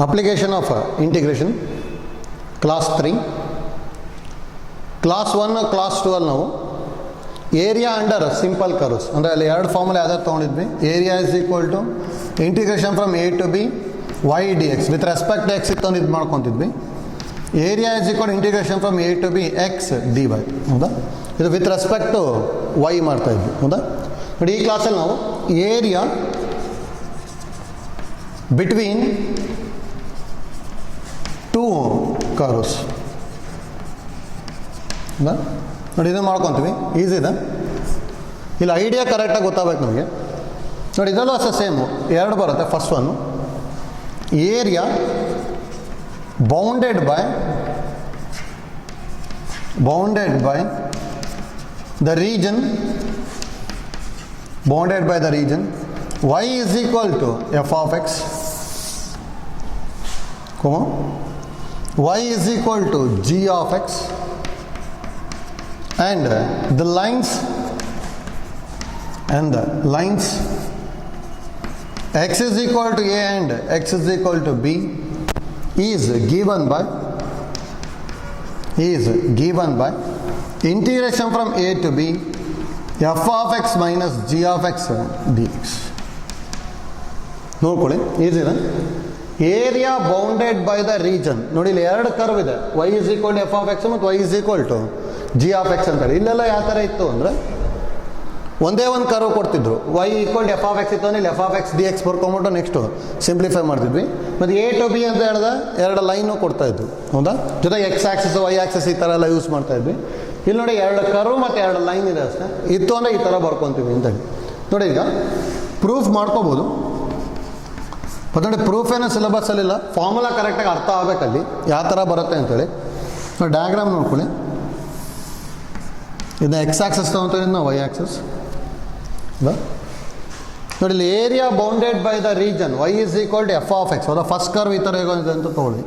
Application of integration class 3 class 1 class 2 ಅಲ್ಲಿ ನಾವು area under simple curves ಅಂದರೆ ಅಲ್ಲಿ ಎರಡು ಫಾರ್ಮುಲಾ ಯಾವ್ದಾರು ತೊಗೊಂಡಿದ್ವಿ. Area is equal to integration from a to b y d x with respect to x ಇತ್ತು ಇದು ಮಾಡ್ಕೊತಿದ್ವಿ. Area is equal integration from a to b x d y, ಹೌದಾ? ಇದು ವಿತ್ ರೆಸ್ಪೆಕ್ಟ್ ಟು ವೈ ಮಾಡ್ತಾ ಇದ್ವಿ, ಹೌದಾ? ನೋಡಿ ಈ ಕ್ಲಾಸಲ್ಲಿ ನಾವು ಏರಿಯಾ ಬಿಟ್ವೀನ್ ಟೂ ಕರ್ವ್ಸ್ ನೋಡಿ ಇದನ್ನು ಮಾಡ್ಕೊತೀವಿ. ಈಸಿ ಇದೆ, ಇಲ್ಲಿ ಐಡಿಯಾ ಕರೆಕ್ಟಾಗಿ ಗೊತ್ತಾಗಬೇಕು ನಮಗೆ. ನೋಡಿ ಇದರಲ್ಲೂ ಅಷ್ಟೇ ಸೇಮು ಎರಡು ಬರುತ್ತೆ. First one area bounded by the region y is equal to f of x, y is equal to g of x, and the lines x is equal to a and x is equal to b is given by integration from a to b f of x minus g of x dx. ನೋಡ್ಕೊಳ್ಳಿ, ಈಸಿನ area bounded by the region. ನೋಡಿ ಇಲ್ಲಿ ಎರಡು curve ಇದೆ, y is equal to f of x ಮತ್ತು y is equal to g of x ಅಂತೇಳಿ. ಇಲ್ಲೆಲ್ಲ ಯಾವ ಥರ ಇತ್ತು ಅಂದರೆ ಒಂದೇ ಒಂದು ಕರ್ವ್ ಕೊಡ್ತಿದ್ರು, y equal to f of x ಇತ್ತು ಅಂದರೆ ಇಲ್ಲಿ f of x dx ಬರ್ಕೊಂಬಿಟ್ಟು ನೆಕ್ಸ್ಟು ಸಿಂಪ್ಲಿಫೈ ಮಾಡ್ತಿದ್ವಿ. ಮತ್ತು a to b ಅಂತ ಹೇಳಿದ ಎರಡು ಲೈನು ಕೊಡ್ತಾಯಿದ್ವು, ಹೌದಾ? ಜೊತೆಗೆ x ಆಕ್ಸಿಸ್ y ಆಕ್ಸಿಸ್ ಈ ಥರ ಎಲ್ಲ ಯೂಸ್ ಮಾಡ್ತಾಯಿದ್ವಿ. ಇಲ್ಲಿ ನೋಡಿ ಎರಡು ಕರ್ವ್ ಮತ್ತು ಎರಡು ಲೈನ್ ಇದೆ ಅಷ್ಟೇ. ಇತ್ತು ಅಂದರೆ ಈ ಥರ ಬರ್ಕೊತೀವಿ ಅಂತೇಳಿ. ನೋಡಿ ಈಗ ಪ್ರೂಫ್ ಮಾಡ್ಕೋಬೋದು. ಮತ್ತು ನೋಡಿ ಪ್ರೂಫ್ ಏನೋ ಸಿಲೆಬಸ್ಸಲ್ಲಿಲ್ಲ, ಫಾರ್ಮುಲಾ ಕರೆಕ್ಟಾಗಿ ಅರ್ಥ ಆಗಬೇಕಲ್ಲಿ ಯಾವ ಥರ ಬರುತ್ತೆ ಅಂತೇಳಿ. ನೋಡಿ ಡಯಾಗ್ರಾಮ್ ನೋಡ್ಕೊಳ್ಳಿ. ಇದನ್ನ ಎಕ್ಸ್ ಆಕ್ಸಸ್ ತೊಗೊತೀವಿ, ಇದನ್ನ ವೈ ಆಕ್ಸಸ್. ನೋಡಿ ಇಲ್ಲಿ area bounded by the region y is equal to f of x, ಹೌದಾ? ಫಸ್ಟ್ ಕರ್ವ್ ಈ ಥರ ಹೇಗೋದಿದೆ ಅಂತ ತೊಗೊಳ್ಳಿ.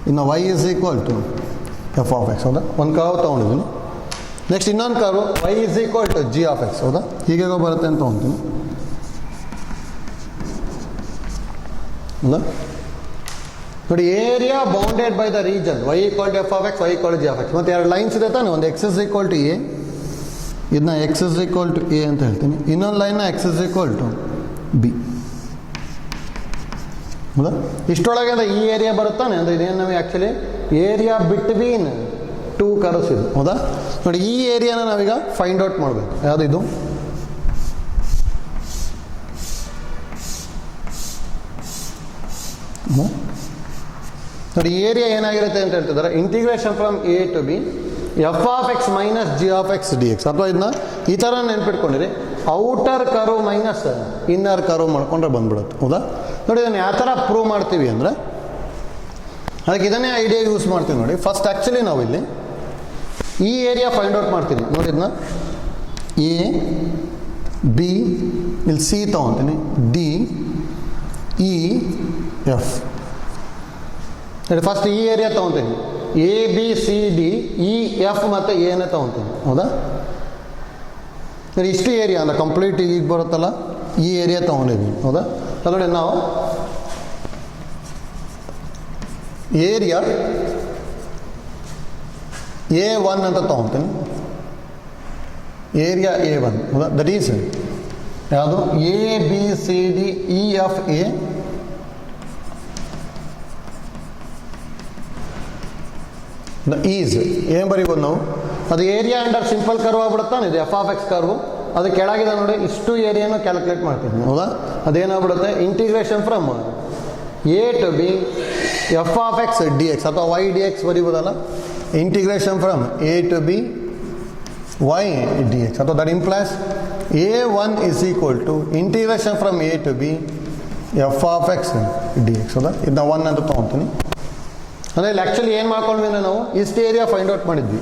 ಇನ್ನು y is equal to f of x, ಹೌದಾ? ಒಂದು ಕರ್ವ್ ತೊಗೊಂಡಿದ್ದೀನಿ. ನೆಕ್ಸ್ಟ್ ಇನ್ನೊಂದು curve y is equal to g of x, ಹೌದಾ? ಹೀಗೆ ಬರುತ್ತೆ ಅಂತ ತೊಗೊತೀನಿ, ಹೌದಾ? ನೋಡಿ area bounded by the region y equal to f of x, y equal to g of x. ಮತ್ತು ಎರಡು ಲೈನ್ಸ್ ಇದೆ ತಾನೆ, ಒಂದು x is equal to a, ಇದನ್ನ x is equal to a ಅಂತ ಹೇಳ್ತೀನಿ. ಇನ್ನೊಂದು ಲೈನ್ನ x is equal to b, ಹೌದಾ? ಇಷ್ಟೊಳಗೆ ಅಂದರೆ ಈ ಏರಿಯಾ ಬರುತ್ತಾನೆ ಅಂದರೆ ಇದೇನು ನಮಗೆ actually area between two curves ಇದು, ಹೌದಾ? ನೋಡಿ ಈ ಏರಿಯಾನ ನಾವೀಗ ಫೈಂಡ್ ಔಟ್ ಮಾಡಬೇಕು. ಯಾವುದು ಇದು? ನೋಡಿ ಏರಿಯಾ ಏನಾಗಿರುತ್ತೆ ಅಂತ ಹೇಳ್ತಿದ್ದಾರೆ, integration from a to b f of x minus g of x d x. ಅಥವಾ ಇದನ್ನ ಈ ಥರ ನೆನ್ಪಿಟ್ಕೊಂಡಿರಿ, outer curve minus inner curve ಮಾಡ್ಕೊಂಡ್ರೆ ಬಂದ್ಬಿಡುತ್ತೆ, ಹೌದಾ? ನೋಡಿ ಇದನ್ನು ಯಾವ ಥರ ಪ್ರೂವ್ ಮಾಡ್ತೀವಿ ಅಂದರೆ ಅದಕ್ಕೆ ಇದನ್ನೇ ಐಡಿಯಾ ಯೂಸ್ ಮಾಡ್ತೀವಿ. ನೋಡಿ ಫಸ್ಟ್ ಆ್ಯಕ್ಚುಲಿ ನಾವು ಇಲ್ಲಿ ಈ ಏರಿಯಾ ಫೈಂಡ್ ಔಟ್ ಮಾಡ್ತೀನಿ. ನೋಡಿ ಇದನ್ನ ಎ ಬಿ, ಇಲ್ಲಿ ಸಿ ತೊಗೊತೀನಿ, ಡಿ ಇ ಎಫ್. ನೋಡಿ ಫಸ್ಟ್ ಈ ಏರಿಯಾ ತೊಗೊತೀನಿ, A B C D E F ಮತ್ತು ಎನ ತೊಗೊತೀನಿ, ಹೌದಾ? ನೋಡಿ ಇಷ್ಟು ಏರಿಯಾ ಅಂದರೆ ಕಂಪ್ಲೀಟ್ ಈಗ ಬರುತ್ತಲ್ಲ ಈ ಏರಿಯಾ ತೊಗೊಂಡಿದ್ದೀನಿ, ಹೌದಾ? ನೋಡಿ ನಾವು ಏರಿಯಾ A1 ಅಂತ ತೊಗೊತೀನಿ, ಏರಿಯಾ A1, ಹೌದಾ? ದಟ್ ಈಸ್ ಯಾವುದು? A B C D E F A is ಏನು ಬರೀಬೋದು ನಾವು? ಅದು ಏರಿಯಾ ಅಂಡರ್ ಸಿಂಪಲ್ ಕರ್ವ್ ಆಗ್ಬಿಡುತ್ತಾನೆ, ಇದು ಎಫ್ ಆಫ್ ಎಕ್ಸ್ ಕರ್ವು. ಅದು ಕೆಳಗಿದೆ ನೋಡಿ, ಇಷ್ಟು ಏರಿಯಾನು ಕ್ಯಾಲ್ಕುಲೇಟ್ ಮಾಡ್ತೀನಿ, ಹೌದಾ? ಅದೇನಾಗ್ಬಿಡುತ್ತೆ, integration from a to b f of x d x ಅಥವಾ ವೈ ಡಿ ಎಕ್ಸ್ ಬರೀಬೋದಲ್ಲ. Integration from a to b y d x, ಅಥವಾ that implies A1 is equal to integration from a to b f of x d x, ಹೌದಾ? ಇದನ್ನ 1 ಅಂತ ತೊಗೊತೀನಿ. ಅಂದರೆ ಇಲ್ಲಿ actually ಏನು ಮಾಡ್ಕೊಂಡ್ವಿ ಅಂದರೆ ನಾವು ಇಷ್ಟು ಏರಿಯಾ ಫೈಂಡ್ ಔಟ್ ಮಾಡಿದ್ವಿ.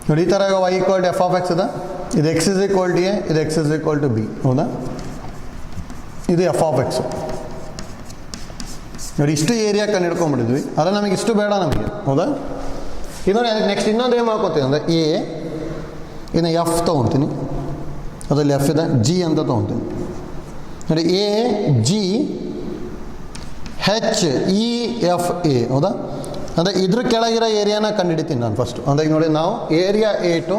ನೋಡಿ ಈ ಥರ y equal to f of x ಇದೆ, ಇದು x is equal to a, ಇದು x is equal to b, ಹೌದಾ? ಇದು f of x. ನೋಡಿ ಇಷ್ಟು ಏರಿಯಾ ಕಂಡು ಹಿಡ್ಕೊಂಡ್ಬಿಟ್ಟಿದ್ವಿ, ಆದರೆ ನಮಗೆ ಇಷ್ಟು ಬೇಡ ನಮಗೆ, ಹೌದಾ? ಇನ್ನೊಂದು ನೆಕ್ಸ್ಟ್ ಇನ್ನೊಂದು ಏನು ಮಾಡ್ಕೊತೀವಿ ಅಂದರೆ ಎ, ಇನ್ನು ಎಫ್ ತೊಗೊತೀನಿ, ಅದರಲ್ಲಿ ಎಫ್ ಇದೆ, ಜಿ ಅಂತ ತೊಗೊತೀನಿ. ನೋಡಿ ಎ ಜಿ HEFA ಹೌದಾ? ಅಂದರೆ ಇದ್ರ ಕೆಳಗಿರೋ ಏರಿಯಾನ ಕಂಡುಹಿಡಿತೀನಿ ನಾನು ಫಸ್ಟ್. ಅಂದರೆ ನೋಡಿ, ನಾವು ಏರಿಯಾ A2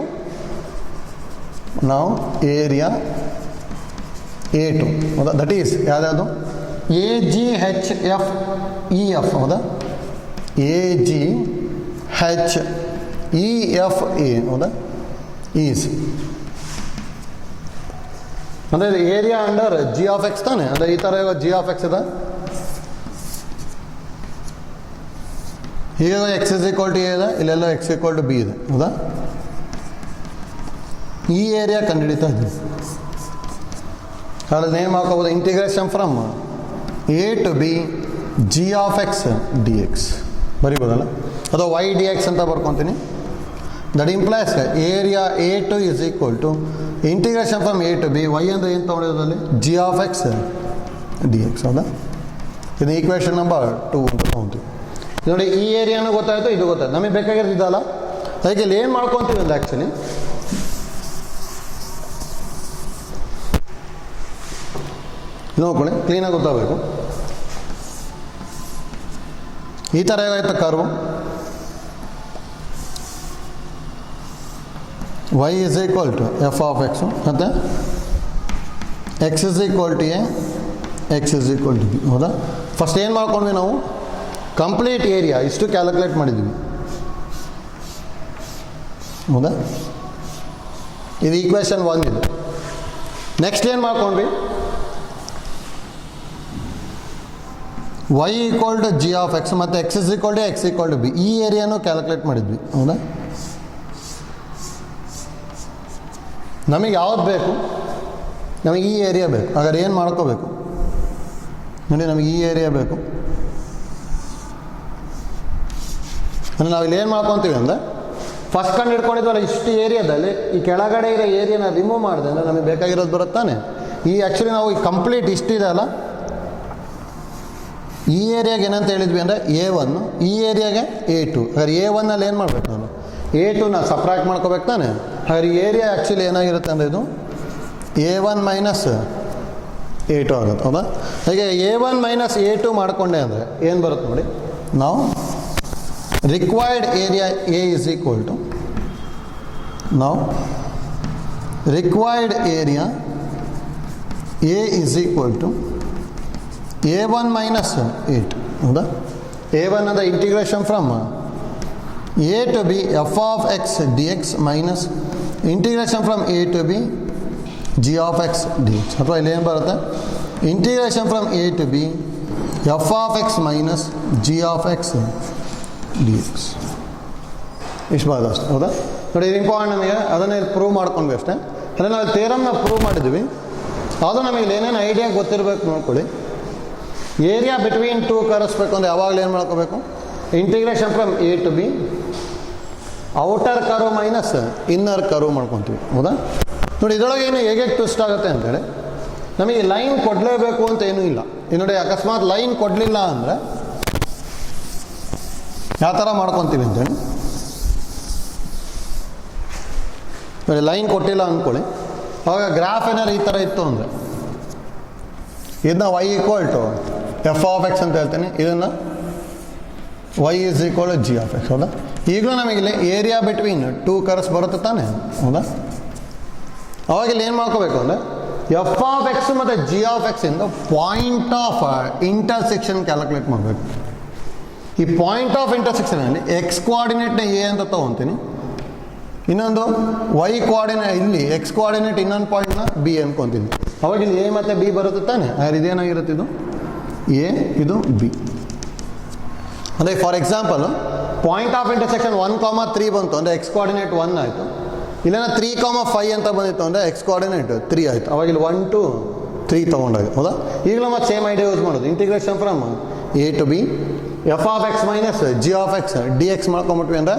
ಹೌದಾ, ದಟ್ ಈಸ್ ಯಾವ್ದು AGHFEF ಹೌದಾ, AGHEFA ಹೌದಾ, ಈಸ್ ಅಂದರೆ ಏರಿಯಾ ಅಂಡರ್ G(x) ತಾನೆ. ಅಂದರೆ ಈ ಥರ ಇವಾಗ G(x) ಇದೆ, ಈಗ x = a ಇದೆ, ಇಲ್ಲೆಲ್ಲ x = b ಇದೆ ಹೌದಾ. ಈ ಏರಿಯಾ ಕಂಡುಹಿಡಿತಾ ಇದ್ದೀವಿ. ಅದ್ರಲ್ಲಿ ಏನು ಮಾಡ್ಕೋಬೋದು, integration from a to b g(x) dx ಬರಿಬೋದಲ್ಲ, ಅಥವಾ y dx ಅಂತ ಬರ್ಕೊತೀನಿ. That implies area A2 is equal to integration from a to b, y ಅಂದರೆ ಏನು ತೊಗೊಂಡಿರೋದಲ್ಲಿ g(x) dx ಹೌದಾ. ಇದು ಈಕ್ವೇಷನ್ ನಂಬರ್ 2 ಅಂತ ತೊಗೊತೀವಿ. ನೋಡಿ, ಈ ಏರಿಯಾನು ಗೊತ್ತಾಯಿತು, ಇದು ಗೊತ್ತಾಯ್ತು. ನಮಗೆ ಬೇಕಾಗಿರೋದು ಇದಲ್ಲ. ಅದಕ್ಕೆ ಇಲ್ಲಿ ಏನು ಮಾಡ್ಕೊತೀವಿ ಅಂದ್ರೆ ಆ್ಯಕ್ಚುಲಿ ನೋಡ್ಕೊಳ್ಳಿ, ಕ್ಲೀನಾಗಿ ಗೊತ್ತಾಗಬೇಕು. ಈ ಥರ ಏನಾಯ್ತು curve, y is equal to f(x) ಮತ್ತು x is equal to a, x is equal to b ಹೌದಾ. ಫಸ್ಟ್ ಏನು ಮಾಡ್ಕೊಂಡ್ವಿ ನಾವು, ಕಂಪ್ಲೀಟ್ ಏರಿಯಾ ಇಷ್ಟು ಕ್ಯಾಲ್ಕುಲೇಟ್ ಮಾಡಿದ್ವಿ ಹೌದಾ. ಇದು ಈಕ್ವೇಷನ್ 1 ಇದು. ನೆಕ್ಸ್ಟ್ ಏನು ಮಾಡ್ಕೊಂಡ್ವಿ, y = g(x) ಮತ್ತು x is equal to x = b, ಈ ಏರಿಯಾನು ಕ್ಯಾಲ್ಕುಲೇಟ್ ಮಾಡಿದ್ವಿ ಹೌದಾ. ನಮಗೆ ಯಾವ್ದು ಬೇಕು, ನಮಗೆ ಈ ಏರಿಯಾ ಬೇಕು. ಹಾಗಾದ್ರೆ ಏನು ಮಾಡ್ಕೋಬೇಕು ನೋಡಿ, ನಮಗೆ ಈ ಏರಿಯಾ ಬೇಕು. ಅಂದರೆ ನಾವಿಲ್ಲಿ ಏನು ಮಾಡ್ಕೊತೀವಿ ಅಂದರೆ, ಫಸ್ಟ್ ಕಂಡು ಹಿಡ್ಕೊಂಡಿದ್ವಲ್ಲ ಇಷ್ಟು ಏರಿಯಾದಲ್ಲಿ ಈ ಕೆಳಗಡೆ ಇರೋ ಏರಿಯಾನ ರಿಮೂವ್ ಮಾಡಿದೆ ಅಂದರೆ ನಮಗೆ ಬೇಕಾಗಿರೋದು ಬರುತ್ತಾನೆ. ಈ ಆ್ಯಕ್ಚುಲಿ ನಾವು ಈ ಕಂಪ್ಲೀಟ್ ಇಷ್ಟಿದೆ ಅಲ್ಲ, ಈ ಏರಿಯಾಗೆ ಏನಂತ ಹೇಳಿದ್ವಿ ಅಂದರೆ A1, ಈ ಏರಿಯಾಗೆ A2. ಹಾಗಾದ್ರೆ A1ನಲ್ಲಿ ಏನು ಮಾಡಬೇಕು, ನಾನು A2ನ ಸಪ್ರಾಕ್ಟ್ ಮಾಡ್ಕೋಬೇಕು ತಾನೆ. ಹಾಗಾದ್ರೆ ಈ ಏರಿಯಾ ಆ್ಯಕ್ಚುಲಿ ಏನಾಗಿರುತ್ತೆ ಅಂದರೆ ಇದು A1 - A2 ಆಗುತ್ತೆ ಹೌದಾ. ಹಾಗೆ A1 - A2 ಮಾಡಿಕೊಂಡೆ ಅಂದರೆ ಏನು ಬರುತ್ತೆ ನೋಡಿ, ನಾವು required area A is equal to, ನಾವು required area A is equal to A1 - A2 ಹೌದಾ. A1 ಅಂದರೆ integration from a to b f(x) dx minus integration from a to b g(x) dx, ಅಥವಾ ಇಲ್ಲಿ ಏನು ಬರುತ್ತೆ, integration from a to b f(x) minus g(x) dx. ಇಷ್ಟು ಬರೋದು ಅಷ್ಟೇ ಹೌದಾ. ನೋಡಿ, ಇದು ಇಂಪಾರ್ಟೆಂಟ್ ನಮಗೆ, ಅದನ್ನೇ ಪ್ರೂವ್ ಮಾಡ್ಕೊಂಡ್ವಿ ಅಷ್ಟೇ. ಅಂದರೆ ನಾವು ಥಿಯರಮ್ನ ಪ್ರೂವ್ ಮಾಡಿದ್ವಿ, ಅದು ನಮಗೆ ಏನೇನು ಐಡಿಯಾ ಗೊತ್ತಿರಬೇಕು ನೋಡ್ಕೊಳ್ಳಿ. ಏರಿಯಾ ಬಿಟ್ವೀನ್ 2 ಕರ್ವ್ಸ್ ಬೇಕು ಅಂದರೆ ಯಾವಾಗಲೂ ಏನು ಮಾಡ್ಕೋಬೇಕು, integration from a to b outer curve minus inner curve ಮಾಡ್ಕೊತೀವಿ ಹೌದಾ. ನೋಡಿ, ಇದರೊಳಗೆ ಏನು ಹೇಗೆ ಟ್ವಿಸ್ಟ್ ಆಗುತ್ತೆ ಅಂತೇಳಿ, ನಮಗೆ ಲೈನ್ ಕೊಡಲೇಬೇಕು ಅಂತ ಏನೂ ಇಲ್ಲ. ಈ ನೋಡಿ, ಅಕಸ್ಮಾತ್ ಲೈನ್ ಕೊಡಲಿಲ್ಲ ಅಂದರೆ ಯಾವ ಥರ ಮಾಡ್ಕೊತೀವಿ ಅಂತೇಳಿ. ನೋಡಿ, ಲೈನ್ ಕೊಟ್ಟಿಲ್ಲ ಅಂದ್ಕೊಳ್ಳಿ, ಆವಾಗ ಗ್ರಾಫ್ ಏನಾದ್ರು ಈ ಥರ ಇತ್ತು ಅಂದರೆ ಇದನ್ನ y = f(x) ಅಂತ ಹೇಳ್ತೀನಿ, ಇದನ್ನು y is equal to g(x) ಹೌದಾ. ಈಗಲೂ ನಮಗಿಲ್ಲಿ ಏರಿಯಾ ಬಿಟ್ವೀನ್ 2 ಕರ್ವ್ಸ್ ಬರುತ್ತೆ ತಾನೆ ಹೌದಾ. ಅವಾಗ ಇಲ್ಲಿ ಏನು ಮಾಡ್ಕೋಬೇಕು ಅಂದರೆ f(x) ಮತ್ತು g(x) ಇಂದ ಪಾಯಿಂಟ್ ಆಫ್ ಇಂಟರ್ಸೆಕ್ಷನ್ ಕ್ಯಾಲ್ಕುಲೇಟ್ ಮಾಡಬೇಕು. ಈ ಪಾಯಿಂಟ್ ಆಫ್ ಇಂಟರ್ಸೆಕ್ಷನಲ್ಲಿ ಎಕ್ಸ್ ಕೋಆರ್ಡಿನೇಟ್ನ a ಅಂತ ತೊಗೊತೀನಿ, ಇನ್ನೊಂದು y ಕೋಆರ್ಡಿನೇಟ್ ಇಲ್ಲಿ ಎಕ್ಸ್ ಕೋಆರ್ಡಿನೇಟ್ ಇನ್ನೊಂದು ಪಾಯಿಂಟ್ನ b ಅಂದ್ಕೊತೀನಿ. ಅವಾಗ ಇಲ್ಲಿ a ಮತ್ತು b ಬರುತ್ತೆ ತಾನೆ. ಹಾಗಾದ್ರೆ ಇದೇನಾಗಿರುತ್ತೆ, ಇದು a, ಇದು b. ಅಂದರೆ for example point of intersection 1,3 ಬಂತು ಅಂದರೆ ಎಕ್ಸ್ ಕೋಆರ್ಡಿನೇಟ್ 1 ಆಯಿತು. ಇಲ್ಲೇನ 3,5 ಅಂತ ಬಂದಿತ್ತು ಅಂದರೆ ಎಕ್ಸ್ ಕೋಆರ್ಡಿನೇಟ್ 3 ಆಯಿತು. ಅವಾಗ ಇಲ್ಲಿ 1 to 3 ತೊಗೊಂಡಾಗ ಹೌದಾ. ಈಗಲೂ ಮತ್ತೆ ಸೇಮ್ ಐಡಿಯಾ ಯೂಸ್ ಮಾಡೋದು, integration from a to b f(x) minus g(x) dx ಮಾಡ್ಕೊಂಬಿಟ್ವಿ ಅಂದರೆ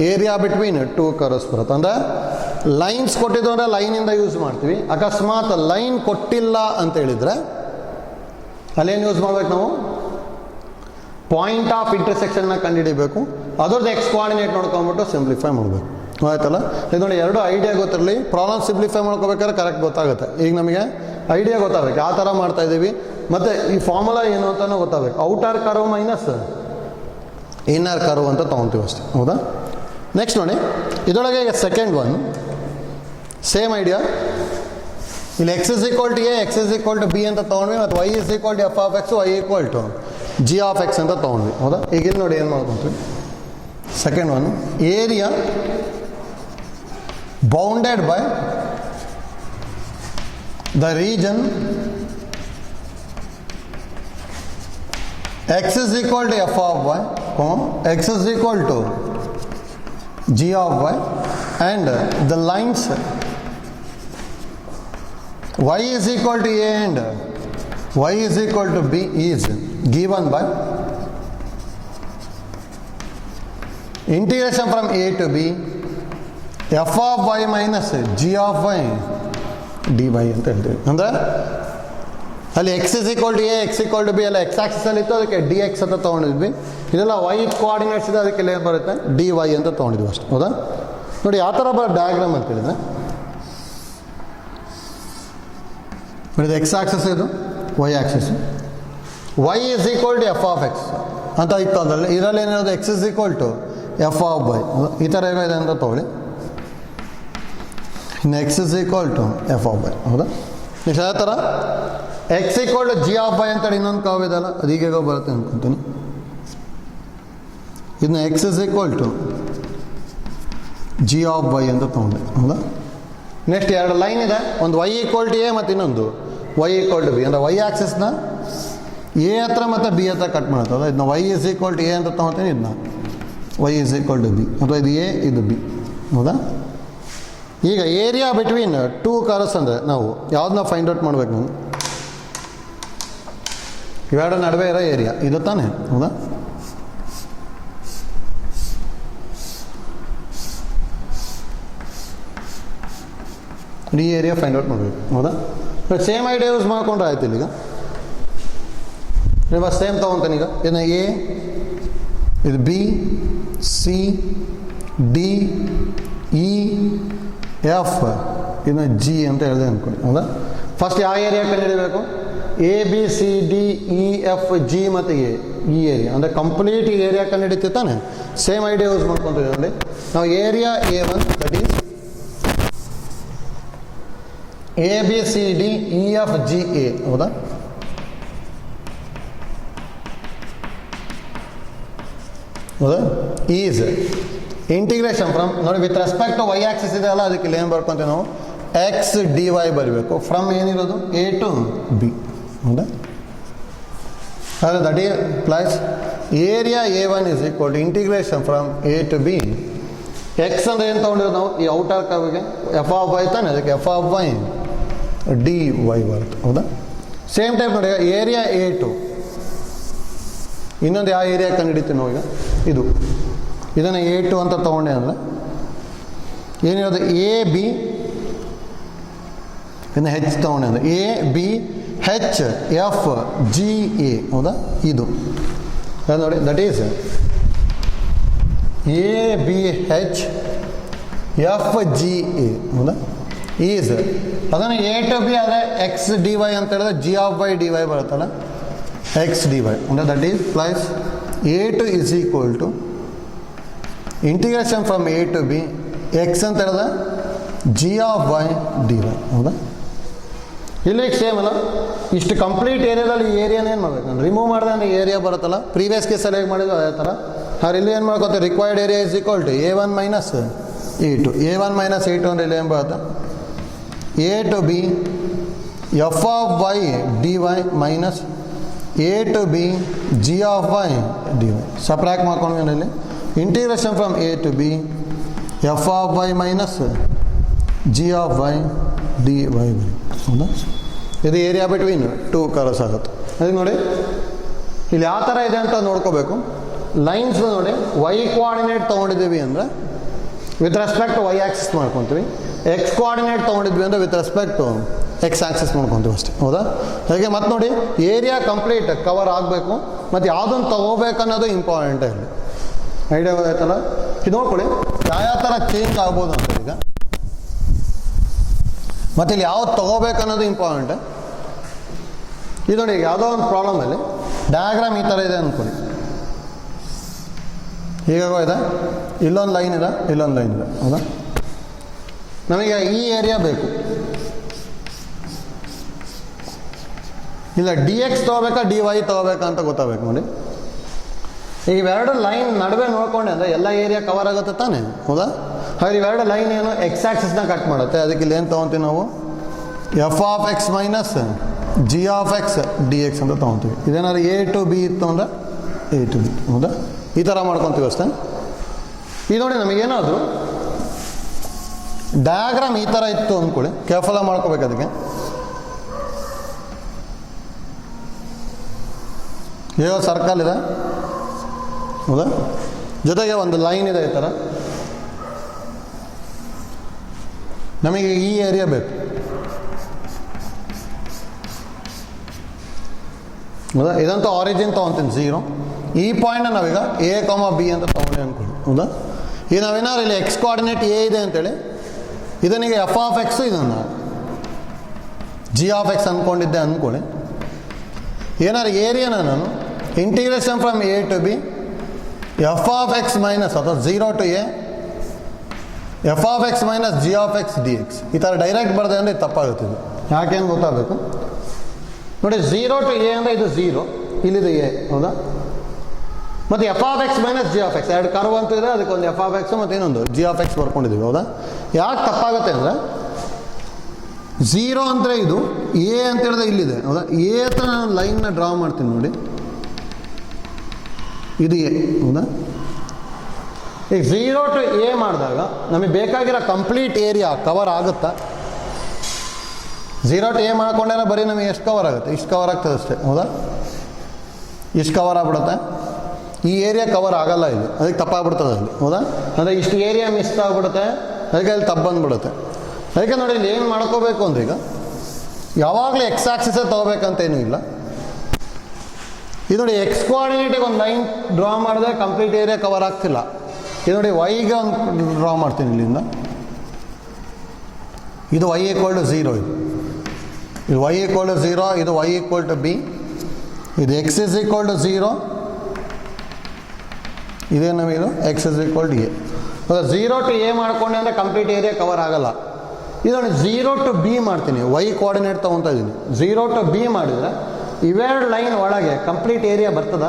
ಏರಿಯಾ ಬಿಟ್ವೀನ್ 2 ಕರ್ವ್ಸ್ ಬರುತ್ತೆ. ಅಂದರೆ ಲೈನ್ಸ್ ಕೊಟ್ಟಿದ್ದು ಅಂದರೆ ಲೈನಿಂದ ಯೂಸ್ ಮಾಡ್ತೀವಿ. ಅಕಸ್ಮಾತ್ ಲೈನ್ ಕೊಟ್ಟಿಲ್ಲ ಅಂತ ಹೇಳಿದರೆ ಅಲ್ಲೇನು ಯೂಸ್ ಮಾಡ್ಬೇಕು, ನಾವು ಪಾಯಿಂಟ್ ಆಫ್ ಇಂಟರ್ಸೆಕ್ಷನ್ನ ಕಂಡುಹಿಡಿಬೇಕು. ಅದರದ್ದು ಎಕ್ಸ್ ಕೋಆರ್ಡಿನೇಟ್ ನೋಡ್ಕೊಂಬಿಟ್ಟು ಸಿಂಪ್ಲಿಫೈ ಮಾಡಬೇಕು. ಆಯ್ತಲ್ಲ. ಇದು ನೋಡಿ, ಎರಡು ಐಡಿಯಾ ಗೊತ್ತಿರಲಿ, ಪ್ರಾಬ್ಲಮ್ ಸಿಂಪ್ಲಿಫೈ ಮಾಡ್ಕೋಬೇಕಾದ್ರೆ ಕರೆಕ್ಟ್ ಗೊತ್ತಾಗುತ್ತೆ. ಈಗ ನಮಗೆ ಐಡಿಯಾ ಗೊತ್ತಾಗಬೇಕು ಯಾವ ಥರ ಮಾಡ್ತಾ ಇದ್ದೀವಿ, ಮತ್ತು ಈ ಫಾರ್ಮುಲಾ ಏನು ಅಂತಲೂ ಗೊತ್ತಾಗಬೇಕು. Outer curve minus inner curve ಅಂತ ತೊಗೊತೀವಿ ಅಷ್ಟೇ. ಹೌದಾ? ನೆಕ್ಸ್ಟ್ ನೋಡಿ, ಇದರೊಳಗೆ ಈಗ ಸೆಕೆಂಡ್ ಒನ್ ಸೇಮ್ ಐಡಿಯಾ. ಇಲ್ಲಿ X is equal to A, X is equal to B ಅಂತ ತೊಗೊಂಡ್ವಿ, ಮತ್ತು Y is equal to F of X, Y equal to G of X ಅಂತ ತೊಗೊಂಡ್ವಿ. ಹೌದಾ? ಈಗ ಇಲ್ಲಿ ನೋಡಿ ಏನು ಮಾಡ್ಕೊಂತೀವಿ. Second one, area bounded by the region x is equal to f of y, x is equal to g of y, and the lines y is equal to a and y is equal to b is given by integration from a to b f of y minus g of y dy ಅಂತ ಹೇಳ್ತೀವಿ. ಅಂದರೆ ಅಲ್ಲಿ X is equal to A, X equal to B ಎಲ್ಲ X ಆಕ್ಸಿಸಲ್ಲಿ ಇತ್ತು, ಅದಕ್ಕೆ D X ಅಂತ ತೊಗೊಂಡಿದ್ವಿ. ಇದೆಲ್ಲ ವೈ ಕೋಆರ್ಡಿನೇಟ್ಸ್ ಇದೆ, ಅದಕ್ಕೆ ಏನು ಬರುತ್ತೆ ಡಿ ವೈ ಅಂತ ತೊಗೊಂಡಿದ್ವಿ ಅಷ್ಟೇ. ಹೌದಾ? ನೋಡಿ ಯಾವ ಥರ ಬರೋ ಡಯಾಗ್ರಾಮ್ ಅಂತ ಹೇಳಿದ್ರೆ, ಇದು ಎಕ್ಸ್ ಆಕ್ಸಿಸ್, ಇದು y axis. Y is equal to F of X ಅಂತ ಇತ್ತು ಅದರಲ್ಲಿ. ಇದರಲ್ಲಿ ಏನಿರೋದು x is equal to F of y. ಈ ಥರ ಇದೆ ಅಂತ ತೊಗೊಳ್ಳಿ. ಇನ್ನು x is equal to F of y. ಹೌದಾ? ನೆಕ್ಸ್ಟ್ ಅದೇ ಥರ x equal to G of y ಅಂತೇಳಿ ಇನ್ನೊಂದು ಕರ್ವ್ ಇದೆಯಲ್ಲ, ಅದು ಹೀಗೆ ಬರುತ್ತೆ ಅಂದ್ಕೊತೀನಿ. ಇದನ್ನ x is equal to G of y ಅಂತ ತೊಗೊಂಡೆ. ಹೌದಾ? ನೆಕ್ಸ್ಟ್ ಎರಡು ಲೈನ್ ಇದೆ, ಒಂದು ವೈ ಈಕ್ವಲ್ ಟು ಎ ಮತ್ತು ಇನ್ನೊಂದು ವೈ ಈಕ್ವಲ್ ಟು ಬಿ. ಅಂದರೆ ವೈ ಆಕ್ಸಿಸ್ನ ಎ ಹತ್ರ ಮತ್ತು ಬಿ ಹತ್ರ ಕಟ್ ಮಾಡುತ್ತೆ. ಹೌದಾ? ಇದನ್ನ y is equal to a ಅಂತ ತೊಗೊತೀನಿ, ಇದನ್ನ y is equal to b, ಅಥವಾ ಇದು ಎ ಇದು ಬಿ. ಹೌದಾ? ಈಗ ಏರಿಯಾ ಬಿಟ್ವೀನ್ ಟೂ ಕರ್ವ್ಸ್ ಅಂದರೆ ನಾವು ಯಾವ್ದನ್ನ ಫೈಂಡ್ ಔಟ್ ಮಾಡ್ಬೇಕು? ನಾವು ಇವೆರಡು ನಡುವೆ ಇರೋ ಏರಿಯಾ ಇದು ತಾನೇ. ಹೌದಾ? ಈ ಏರಿಯಾ ಫೈಂಡ್ ಔಟ್ ಮಾಡಬೇಕು. ಹೌದಾ? ಸೇಮ್ ಐಡಿಯಾ ಯೂಸ್ ಮಾಡ್ಕೊಂಡ್ರೆ ಆಯ್ತು. ಈಗ ಇವಾಗ ಸೇಮ್ ತೊಗೊತಾನೆ. ಈಗ ಏನು ಎ, ಇದು B, C, D, E, F, ಇನ್ನು ಜಿ ಅಂತ ಹೇಳಿದೆ ಅಂದ್ಕೊಳ್ಳಿ. ಹೌದಾ? ಫಸ್ಟ್ ಯಾವ ಏರಿಯಾ ಕಂಡುಹಿಡಬೇಕು? A B C D E F G ಮತ್ತು ಎ, ಈ ಏರಿಯಾ ಅಂದರೆ ಕಂಪ್ಲೀಟ್ ಏರಿಯಾ ಕಂಡುಹಿಡಿತೀವಿ ತಾನೆ. ಸೇಮ್ ಐಡಿಯಾ ಯೂಸ್ ಮಾಡ್ಕೊತೀವಿ. ಅಲ್ಲಿ ನಾವು area A one, that is A B C D E F G A. ಹೌದಾ? ಹೌದಾ? ಈಸ್ ಇಂಟಿಗ್ರೇಷನ್ ಫ್ರಮ್, ನೋಡಿ with respect to y axis ಇದೆ ಅಲ್ಲ, ಅದಕ್ಕೆ ಇಲ್ಲಿ ಏನು ಬರ್ಕೊಂತೀವಿ ನಾವು ಎಕ್ಸ್ ಡಿ ವೈ ಬರಬೇಕು. ಫ್ರಮ್ ಏನಿರೋದು ಎ ಟು ಬಿ. ಹೌದಾ? ಹಾಗೆ that is plus area A one is equal to integration from a to b. X ಅಂದರೆ ಏನು ತೊಗೊಂಡಿರೋದು ನಾವು ಈ ಔಟರ್ ಕರ್ವ್ಗೆ ಎಫ್ ಆಫ್ ವೈ ತಾನೆ, ಅದಕ್ಕೆ f of y d y ಬರುತ್ತೆ. ಹೌದಾ? ಸೇಮ್ ಟೈಪ್ ನೋಡಿ ಏರಿಯಾ ಎ ಟು, ಇನ್ನೊಂದು ಯಾವ ಏರಿಯಾ ಕಂಡುಹಿಡಿತೀವಿ ನಾವು ಈಗ, ಇದು ಇದನ್ನು ಎ ಟು ಅಂತ ತೊಗೊಂಡೆ ಅಂದರೆ ಏನಿರೋದು ಎ ಬಿ, ಇನ್ನು ಹೆಚ್ ತೊಗೊಂಡೆ ಅಂದರೆ a b h f G A. ಹೌದಾ? ಇದು ನೋಡಿ that is A b h f G A. ಹೌದಾ? ಈಸ್ ಅದನ್ನು ಎ ಟು ಬಿ ಆದರೆ ಎಕ್ಸ್ ಡಿ ವೈ ಅಂತ ಹೇಳಿದ್ರೆ g of y d y ಬರುತ್ತಲ್ಲ, ಎಕ್ಸ್ ಡಿ ವೈ. ಅಂದರೆ that is plus a two is equal to integration from a to b x ಅಂತ ಹೇಳಿದ್ರೆ g of y d y. ಹೌದಾ? ಇಲ್ಲಿ same ಅಲ್ಲ, ಇಷ್ಟು ಕಂಪ್ಲೀಟ್ ಏರಿಯಾದಲ್ಲಿ ಏರಿಯಾನ ಏನು ಮಾಡಬೇಕು? ನಾನು ರಿಮೂವ್ ಮಾಡಿದೆ ಅಂದರೆ ಏರಿಯಾ ಬರುತ್ತಲ್ಲ, ಪ್ರೀವಿಯಸ್ ಕೇಸಲ್ಲಿ ಹೇಗೆ ಮಾಡಿದ್ರು ಅದೇ ಥರ. ಅವ್ರು ಇಲ್ಲಿ ಏನು ಮಾಡ್ಕೋತಾರೆ? Required area is equal to a one minus a two. A one minus a two ಅಂದರೆ ಇಲ್ಲಿ ಏನು ಬರುತ್ತೆ? A to b f of y d y minus a to b g of y d y. Subtract ಮಾಡ್ಕೊಂಡ್ವಿ ಇಲ್ಲಿ integration from a to b f of y minus g of y d y by. ಹೌದಾ? ಇದು area between two curves ಆಗುತ್ತೆ. ಅದಕ್ಕೆ ನೋಡಿ ಇಲ್ಲಿ ಯಾವ ಥರ ಇದೆ ಅಂತ ನೋಡ್ಕೋಬೇಕು. ಲೈನ್ಸ್ ನೋಡಿ ವೈ ಕೋಆರ್ಡಿನೇಟ್ ತೊಗೊಂಡಿದ್ದೀವಿ ಅಂದರೆ with respect to y axis ಮಾಡ್ಕೊತೀವಿ. ಎಕ್ಸ್ ಕೋಆರ್ಡಿನೇಟ್ ತೊಗೊಂಡಿದ್ವಿ ಅಂದರೆ with respect to x axis ಮಾಡ್ಕೊತೀವಿ ಅಷ್ಟೇ. ಹೌದಾ? ಹಾಗೆ ಮತ್ತು ನೋಡಿ ಏರಿಯಾ ಕಂಪ್ಲೀಟ್ ಕವರ್ ಆಗಬೇಕು, ಮತ್ತು ಯಾವುದನ್ನು ತೊಗೋಬೇಕನ್ನೋದು ಇಂಪಾರ್ಟೆಂಟ್ ಇಲ್ಲಿ. ಐಡಿಯಾ ಗೊತ್ತಾಯ್ತಲ್ಲ? ಇದು ನೋಡ್ಕೊಳ್ಳಿ ಯಾವ ಥರ ಚೇಂಜ್ ಆಗ್ಬೋದು ಅಂತ. ಈಗ ಮತ್ತು ಇಲ್ಲಿ ಯಾವ್ದು ತೊಗೋಬೇಕನ್ನೋದು ಇಂಪಾರ್ಟೆಂಟ್. ಇದು ನೋಡಿ ಯಾವುದೋ ಒಂದು ಪ್ರಾಬ್ಲಮಲ್ಲಿ ಡಯಾಗ್ರಾಮ್ ಈ ಥರ ಇದೆ ಅಂದ್ಕೊಳ್ಳಿ. ಹೀಗಾಗೋ ಇದೆ, ಇಲ್ಲೊಂದು ಲೈನ್ ಇದೆ, ಇಲ್ಲೊಂದು ಲೈನ್ ಇದೆ, ಹೌದಾ? ನಮಗೆ ಈ ಏರಿಯಾ ಬೇಕು. ಇಲ್ಲ ಡಿ ಎಕ್ಸ್ ತೊಗೋಬೇಕಾ ಡಿ ವೈ ತೊಗೋಬೇಕಾ ಅಂತ ಗೊತ್ತಾಗಬೇಕು ನೋಡಿ. ಈಗ ಇವೆರಡು ಲೈನ್ ನಡುವೆ ನೋಡ್ಕೊಂಡೆ ಅಂದರೆ ಎಲ್ಲ ಏರಿಯಾ ಕವರ್ ಆಗುತ್ತೆ ತಾನೇ, ಹೌದಾ? ಹಾಗೆ ಇವೆರಡು ಲೈನ್ ಏನು ಎಕ್ಸ್ ಆಕ್ಸಿಸ್ನ ಕಟ್ ಮಾಡುತ್ತೆ. ಅದಕ್ಕೆ ಇಲ್ಲಿ ಏನು ತೊಗೊತೀವಿ ನಾವು? F of x minus g of x d X ಅಂತ ತೊಗೊತೀವಿ. ಇದೇನಾದ್ರು ಎ ಟು ಬಿ ಇತ್ತು ಅಂದರೆ ಎ ಟು ಬಿ, ಹೌದಾ? ಈ ಥರ ಮಾಡ್ಕೊತೀವಿ ಅಷ್ಟೇ. ಇದು ನೋಡಿ ನಮಗೇನಾದರೂ ಡಯಾಗ್ರಾಮ್ ಈ ಥರ ಇತ್ತು ಅಂದ್ಕೊಳ್ಳಿ, ಕೇರ್ಫುಲ್ಲಾಗಿ ಮಾಡ್ಕೋಬೇಕು. ಅದಕ್ಕೆ ಈಗ ಸರ್ಕಲ್ ಇದೆ, ಹೌದಾ? ಜೊತೆಗೆ ಒಂದು ಲೈನ್ ಇದೆ ಈ ಥರ. ನಮಗೆ ಈ ಏರಿಯಾ ಬೇಕು, ಹೌದಾ? ಇದಂತೂ ಆರಿಜಿನ್ ತೊಗೊತೀನಿ 0. ಈ ಪಾಯಿಂಟ್ನ ನಾವೀಗ ಎ ಕಾಮ ಬಿ ಅಂತ ತೊಗೊಂಡು ಅಂದ್ಕೊಳ್ಳಿ, ಹೌದಾ? ಈಗ ನಾವೇನಾದ್ರು ಇಲ್ಲಿ ಎಕ್ಸ್ ಕೋಆರ್ಡಿನೇಟ್ ಎ ಇದೆ ಅಂತೇಳಿ ಇದನ್ನೀಗ ಎಫ್ ಆಫ್ ಎಕ್ಸು ಇದನ್ನು ಜಿ ಆಫ್ ಎಕ್ಸ್ ಅಂದ್ಕೊಂಡಿದ್ದೆ ಅಂದ್ಕೊಳ್ಳಿ. ಏನಾದ್ರು ಏರಿಯಾನ ನಾನು integration from a to b f of x minus ಅಥವಾ 0 to a f of x minus g of x d x ಈ ಥರ ಡೈರೆಕ್ಟ್ ಬರದೆ ಅಂದರೆ ಇದು ತಪ್ಪಾಗುತ್ತಿದೆ. ಯಾಕೇನು ಗೊತ್ತಾಗಬೇಕು ನೋಡಿ. 0 ಟು ಎ ಅಂದರೆ ಇದು 0, ಇಲ್ಲಿದು ಎ, ಹೌದಾ? ಮತ್ತು F of x minus g of X ಎರಡು ಕರ್ವ್ ಅಂತೂ ಇದೆ, ಅದಕ್ಕೆ ಒಂದು ಎಫ್ ಆಫ್ ಎಕ್ಸ್ ಮತ್ತು ಇನ್ನೊಂದು ಜಿ ಆಫ್ ಎಕ್ಸ್ ಬರ್ಕೊಂಡಿದ್ದೀವಿ, ಹೌದಾ? ಯಾಕೆ ತಪ್ಪಾಗುತ್ತೆ ಅಂದರೆ 0 ಅಂದರೆ ಇದು ಎ ಅಂತ ಹೇಳಿದ್ರೆ ಇಲ್ಲಿದೆ, ಹೌದಾ? ಎ ಹತ್ರ ನಾನು ಲೈನ್ನ ಡ್ರಾ ಮಾಡ್ತೀನಿ ನೋಡಿ, ಇದು ಎ, ಹೌದಾ? ಈಗ 0 ಟು ಎ ಮಾಡಿದಾಗ ನಮಗೆ ಬೇಕಾಗಿರೋ ಕಂಪ್ಲೀಟ್ ಏರಿಯಾ ಕವರ್ ಆಗುತ್ತಾ? 0 ಟು ಎ ಮಾಡ್ಕೊಂಡೇನೆ ಬರೀ ನಮಗೆ ಎಷ್ಟು ಕವರ್ ಆಗುತ್ತೆ? ಇಷ್ಟು ಕವರ್ ಆಗ್ತದೆ ಅಷ್ಟೇ, ಹೌದಾ? ಇಷ್ಟು ಕವರ್ ಆಗ್ಬಿಡುತ್ತೆ. ಈ ಏರಿಯಾ ಕವರ್ ಆಗಲ್ಲ ಇಲ್ಲಿ, ಅದಕ್ಕೆ ತಪ್ಪಾಗ್ಬಿಡ್ತದೆ ಅಲ್ಲಿ, ಹೌದಾ? ಅಂದರೆ ಇಷ್ಟು ಏರಿಯಾ ಮಿಸ್ ಆಗಿಬಿಡುತ್ತೆ, ಅದಕ್ಕೆ ಅಲ್ಲಿ ತಪ್ಪು ಬಂದುಬಿಡುತ್ತೆ. ಅದಕ್ಕೆ ನೋಡಿ ಇಲ್ಲಿ ಏನು ಮಾಡ್ಕೋಬೇಕು ಅಂದ್ರೆ ಈಗ ಯಾವಾಗಲೂ ಎಕ್ಸ್ ಆಕ್ಸಿಸೇ ತೊಗೋಬೇಕಂತೇನೂ ಇಲ್ಲ. ಇದು ನೋಡಿ ಎಕ್ಸ್ ಕೋಆರ್ಡಿನೇಟಿಗೆ ಒಂದು ಲೈನ್ ಡ್ರಾ ಮಾಡಿದ್ರೆ ಕಂಪ್ಲೀಟ್ ಏರಿಯಾ ಕವರ್ ಆಗ್ತಿಲ್ಲ. ಇದು ನೋಡಿ ವೈಗೆ ಒಂದು ಡ್ರಾ ಮಾಡ್ತೀನಿ ಇಲ್ಲಿಂದ. ಇದು ವೈ ಈಕ್ವಲ್ ಟು 0, ಇದು ವೈ ಈಕ್ವಲ್ ಟು 0, ಇದು ವೈ ಈಕ್ವಲ್ ಟು ಬಿ, ಇದು ಎಕ್ಸ್ ಇಸ್ ಈಕ್ವಲ್ ಟು 0, ಇದೇ ನಮಗಿದು x is equal to a. 0 to a ಮಾಡ್ಕೊಂಡೆ ಅಂದರೆ ಕಂಪ್ಲೀಟ್ ಏರಿಯಾ ಕವರ್ ಆಗಲ್ಲ. ಇದು ನೋಡಿ 0 ಟು ಬಿ ಮಾಡ್ತೀನಿ, ವೈ ಕೋಆರ್ಡಿನೇಟ್ ತೊಗೊತಾ ಇದ್ದೀನಿ. 0 ಟು ಬಿ ಮಾಡಿದರೆ ಇವೆರಡು ಲೈನ್ ಒಳಗೆ ಕಂಪ್ಲೀಟ್ ಏರಿಯಾ ಬರ್ತದ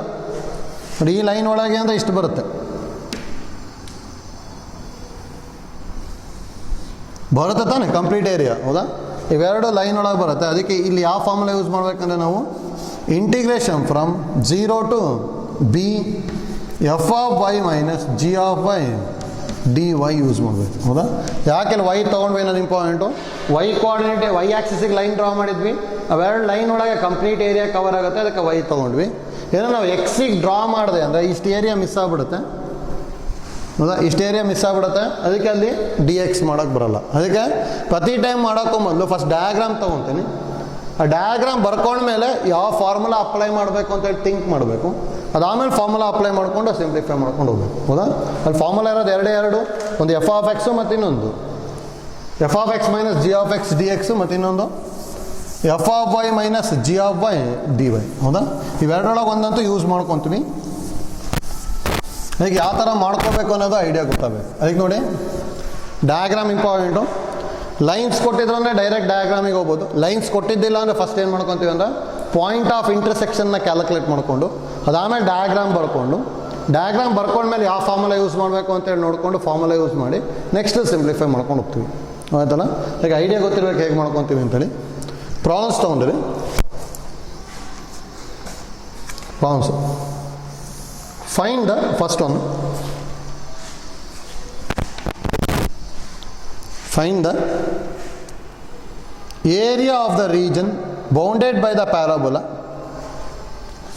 ನೋಡಿ. ಈ ಲೈನ್ ಒಳಗೆ ಅಂದರೆ ಇಷ್ಟು ಬರುತ್ತೆ, ಬರುತ್ತೆ ತಾನೆ ಕಂಪ್ಲೀಟ್ ಏರಿಯಾ, ಹೌದಾ? ಇವೆರಡು ಲೈನ್ ಒಳಗೆ ಬರುತ್ತೆ. ಅದಕ್ಕೆ ಇಲ್ಲಿ ಯಾವ ಫಾರ್ಮುಲಾ ಯೂಸ್ ಮಾಡಬೇಕಂದ್ರೆ ನಾವು integration from 0 to b f of y minus g of y d y use ಮಾಡಬೇಕು, ಹೌದಾ? ಯಾಕೆಲ್ಲ ವೈ ತೊಗೊಂಡ್ವಿ ಅನ್ನೋದು ಇಂಪಾರ್ಟೆಂಟು. ವೈ ಕೋಆರ್ಡಿನೇಟ್ ವೈ ಆಕ್ಸಿಸಿಗೆ ಲೈನ್ ಡ್ರಾ ಮಾಡಿದ್ವಿ, ಅವೆರಡು ಲೈನ್ ಒಳಗೆ ಕಂಪ್ಲೀಟ್ ಏರಿಯಾ ಕವರ್ ಆಗುತ್ತೆ, ಅದಕ್ಕೆ ವೈ ತೊಗೊಂಡ್ವಿ. ಏನೋ ನಾವು ಎಕ್ಸಿಗೆ ಡ್ರಾ ಮಾಡಿದೆ ಅಂದರೆ ಇಷ್ಟು ಏರಿಯಾ ಮಿಸ್ ಆಗಿಬಿಡುತ್ತೆ, ಹೌದಾ? ಇಷ್ಟು ಏರಿಯಾ ಮಿಸ್ ಆಗಿಬಿಡುತ್ತೆ, ಅದಕ್ಕೆ ಅಲ್ಲಿ ಡಿ ಎಕ್ಸ್ ಮಾಡೋಕ್ಕೆ ಬರೋಲ್ಲ. ಅದಕ್ಕೆ ಪ್ರತಿ ಟೈಮ್ ಮಾಡೋಕ್ಕೂ ಮೊದಲು ಫಸ್ಟ್ ಡಯಾಗ್ರಾಮ್ ತೊಗೊತೀನಿ. ಆ ಡಯಾಗ್ರಾಮ್ ಬರ್ಕೊಂಡ್ಮೇಲೆ ಯಾವ ಫಾರ್ಮುಲಾ ಅಪ್ಲೈ ಮಾಡಬೇಕು ಅಂತೇಳಿ ಥಿಂಕ್ ಮಾಡಬೇಕು. ಅದಾದಮೇಲೆ ಫಾರ್ಮುಲಾ ಅಪ್ಲೈ ಮಾಡಿಕೊಂಡು ಸಿಂಪ್ಲಿಫೈ ಮಾಡ್ಕೊಂಡು ಹೋಗ್ಬೇಕು, ಹೌದಾ? ಅಲ್ಲಿ ಫಾರ್ಮುಲಾ ಇರೋದು ಎರಡು, ಒಂದು ಎಫ್ ಆಫ್ ಎಕ್ಸು ಮತ್ತು ಇನ್ನೊಂದು f of x minus g of x d x, ಮತ್ತು ಇನ್ನೊಂದು f of y minus g of y d y, ಹೌದಾ? ಇವೆರಡರೊಳಗೆ ಒಂದಂತೂ ಯೂಸ್ ಮಾಡ್ಕೊತೀವಿ. ಅದಕ್ಕೆ ಯಾವ ಥರ ಮಾಡ್ಕೋಬೇಕು ಅನ್ನೋದು ಐಡಿಯಾ ಗೊತ್ತಾಗಬೇಕು. ಅದಕ್ಕೆ ನೋಡಿ ಡಯಾಗ್ರಾಮ್ ಇಂಪಾರ್ಟೆಂಟು. ಲೈನ್ಸ್ ಕೊಟ್ಟಿದ್ರು ಅಂದರೆ ಡೈರೆಕ್ಟ್ ಡಯಾಗ್ರಾಮಿಗೆ ಹೋಗ್ಬೋದು. ಲೈನ್ಸ್ ಕೊಟ್ಟಿದ್ದಿಲ್ಲ ಅಂದರೆ ಫಸ್ಟ್ ಏನು ಮಾಡ್ಕೊತೀವಿ ಅಂದರೆ ಪಾಯಿಂಟ್ ಆಫ್ ಇಂಟರ್ಸೆಕ್ಷನ್ನ ಕ್ಯಾಲ್ಕುಲೇಟ್ ಮಾಡಿಕೊಂಡು ಅದಾದಮೇಲೆ ಡಯಾಗ್ರಾಮ್ ಬರ್ಕೊಂಡ್ಮೇಲೆ ಯಾವ ಫಾರ್ಮುಲಾ ಯೂಸ್ ಮಾಡಬೇಕು ಅಂತೇಳಿ ನೋಡಿಕೊಂಡು ಫಾರ್ಮುಲಾ ಯೂಸ್ ಮಾಡಿ ನೆಕ್ಸ್ಟ್ ಸಿಂಪ್ಲಿಫೈ ಮಾಡ್ಕೊಂಡು ಹೋಗ್ತೀವಿ, ಆಯ್ತಲ್ಲ? ಈಗ ಐಡಿಯಾ ಗೊತ್ತಿರಬೇಕು ಹೇಗೆ ಮಾಡ್ಕೊತೀವಿ ಅಂತೇಳಿ. ಪ್ರಾಬ್ಲಮ್ಸ್ ತೊಗೊಂಡ್ರಿ, problems find the first one. Find the area of the region bounded by the parabola.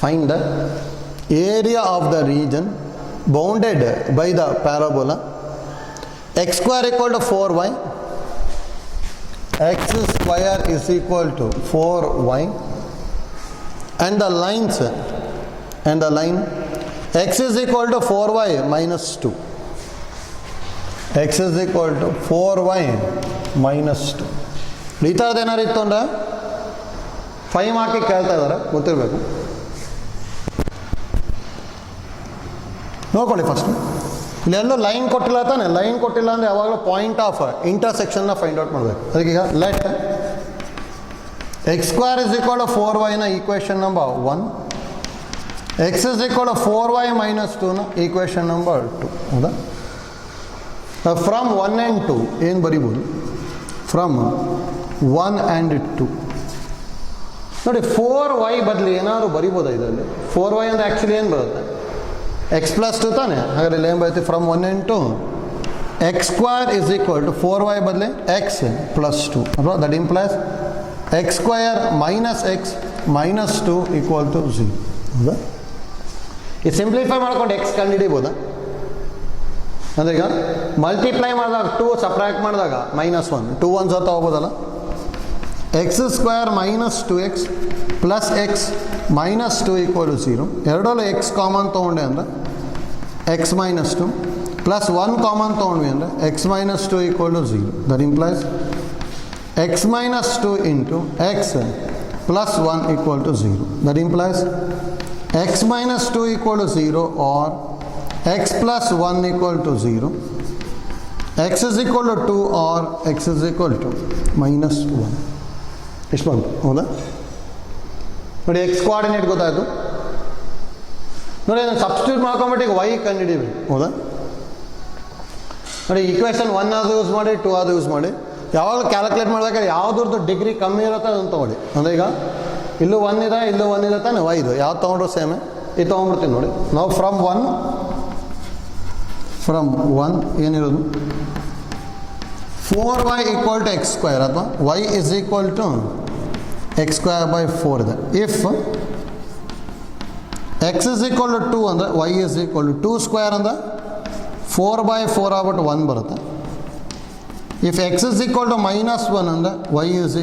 Find the area of the region bounded by the parabola. X square equal to 4y. X square is equal to 4y. And the lines and the line x is equal to 4y minus 2. X is equal to 4y minus 2. ಈ ಥರದ್ದು ಏನಾರು ಇತ್ತು ಅಂದ್ರೆ 5 ಹಾಕಿ ಕೇಳ್ತಾ ಇದ್ದಾರೆ, ಗೊತ್ತಿರಬೇಕು. ನೋಡ್ಕೊಳ್ಳಿ first, ಇಲ್ಲೆಲ್ಲೂ line ಕೊಟ್ಟಿಲ್ಲ ತಾನೆ. ಲೈನ್ ಕೊಟ್ಟಿಲ್ಲ ಅಂದರೆ ಯಾವಾಗಲೂ ಪಾಯಿಂಟ್ ಆಫ್ ಇಂಟರ್ಸೆಕ್ಷನ್ನ ಫೈಂಡ್ ಔಟ್ ಮಾಡಬೇಕು. ಅದಕ್ಕೀಗ ಲೆಟ್ x² = 4y ನ ಈಕ್ವೇಷನ್ ನಂಬರ್ 1, x = 4y - 2 ನ ಈಕ್ವೇಷನ್ ನಂಬರ್ 2. ಹೌದಾ? ಫ್ರಮ್ 1 and 2 ಏನು ಬರಿಬೋದು? ಫ್ರಮ್ 1 and 2 ನೋಡಿ, 4y ಬದಲಿ ಏನಾದ್ರು ಬರಿಬೋದಾ ಇದರಲ್ಲಿ? 4y ಅಂದರೆ ಆ್ಯಕ್ಚುಲಿ ಏನು ಬರುತ್ತೆ? x + 2 ತಾನೆ. ಹಾಗಾದ್ರೆ ಇಲ್ಲಿ ಏನು ಬರುತ್ತೆ? ಫ್ರಮ್ 1 and 2 x² = 4y ಬದಲಿ x + 2 ಅಥವಾ ದಟ್ ಇಂಪ್ಲೈಸ್ x² - x - 2 = 0. ಹೌದಾ? ಇದು ಸಿಂಪ್ಲಿಫೈ ಮಾಡ್ಕೊಂಡು x ಕಂಡುಹಿಡಿಬೋದಾ? ಅಂದರೆ ಈಗ ಮಲ್ಟಿಪ್ಲೈ ಮಾಡಿದಾಗ 2 ಸಬ್ಟ್ರಾಕ್ಟ್ ಮಾಡಿದಾಗ -1, 2 1s ಅಂತ ಹೋಗ್ಬೋದಲ್ಲ. x² - 2x + x - 2 = 0. ಎರಡಲ್ಲೂ x common ತೊಗೊಂಡೆ ಅಂದರೆ x - 2 ಪ್ಲಸ್ 1 ಕಾಮನ್ ತೊಗೊಂಡ್ವಿ ಅಂದರೆ x - 2 = 0. That implies x - 2 into x plus 1 = 0. That implies x - 2 = 0 or x plus 1 = 0. x = 2 or x = -1. ಎಷ್ಟು ಬಂತು? ಹೌದಾ? ನೋಡಿ, x ಕೋಆರ್ಡಿನೇಟ್ ಗೊತ್ತಾಯಿತು. ನೋಡಿ, ಅದನ್ನು ಸಬ್ಸ್ಟಿಟ್ಯೂಟ್ ಮಾಡ್ಕೊಂಬಿಟ್ಟು ಈಗ y ಕಂಡುಹಿಡಿಬೇಕು. ಹೌದಾ? ನೋಡಿ, ಈಕ್ವೇಷನ್ 1 ಅದು ಯೂಸ್ ಮಾಡಿ, 2 ಅದು ಯೂಸ್ ಮಾಡಿ. ಯಾವಾಗಲೂ ಕ್ಯಾಲ್ಕುಲೇಟ್ ಮಾಡಿದಾಗ ಯಾವುದ್ರದ್ದು ಡಿಗ್ರಿ ಕಮ್ಮಿ ಇರುತ್ತೆ ಅದನ್ನು ತೊಗೊಳ್ಳಿ. ಅಂದರೆ ಈಗ ಇಲ್ಲೂ 1 ಇದೆ, ಇಲ್ಲೂ 1 ಇದೆ ತಾನೆ, y ಇದು ಯಾವ್ದು ತೊಗೊಂಡ್ರು ಸೇಮೆ. ಇದು ತೊಗೊಂಡ್ಬಿಡ್ತೀನಿ ನೋಡಿ. ನಾವು ಫ್ರಮ್ 1 ಏನಿರೋದು? 4y = x² ಅಥವಾ y = x²/4 ಇದೆ. ಇಫ್ x = 2 ಅಂದರೆ y = 2² ಅಂದರೆ 4/4 ಆಗ್ಬಿಟ್ಟು 1 ಬರುತ್ತೆ. ಇಫ್ x = -1 ಅಂದರೆ y =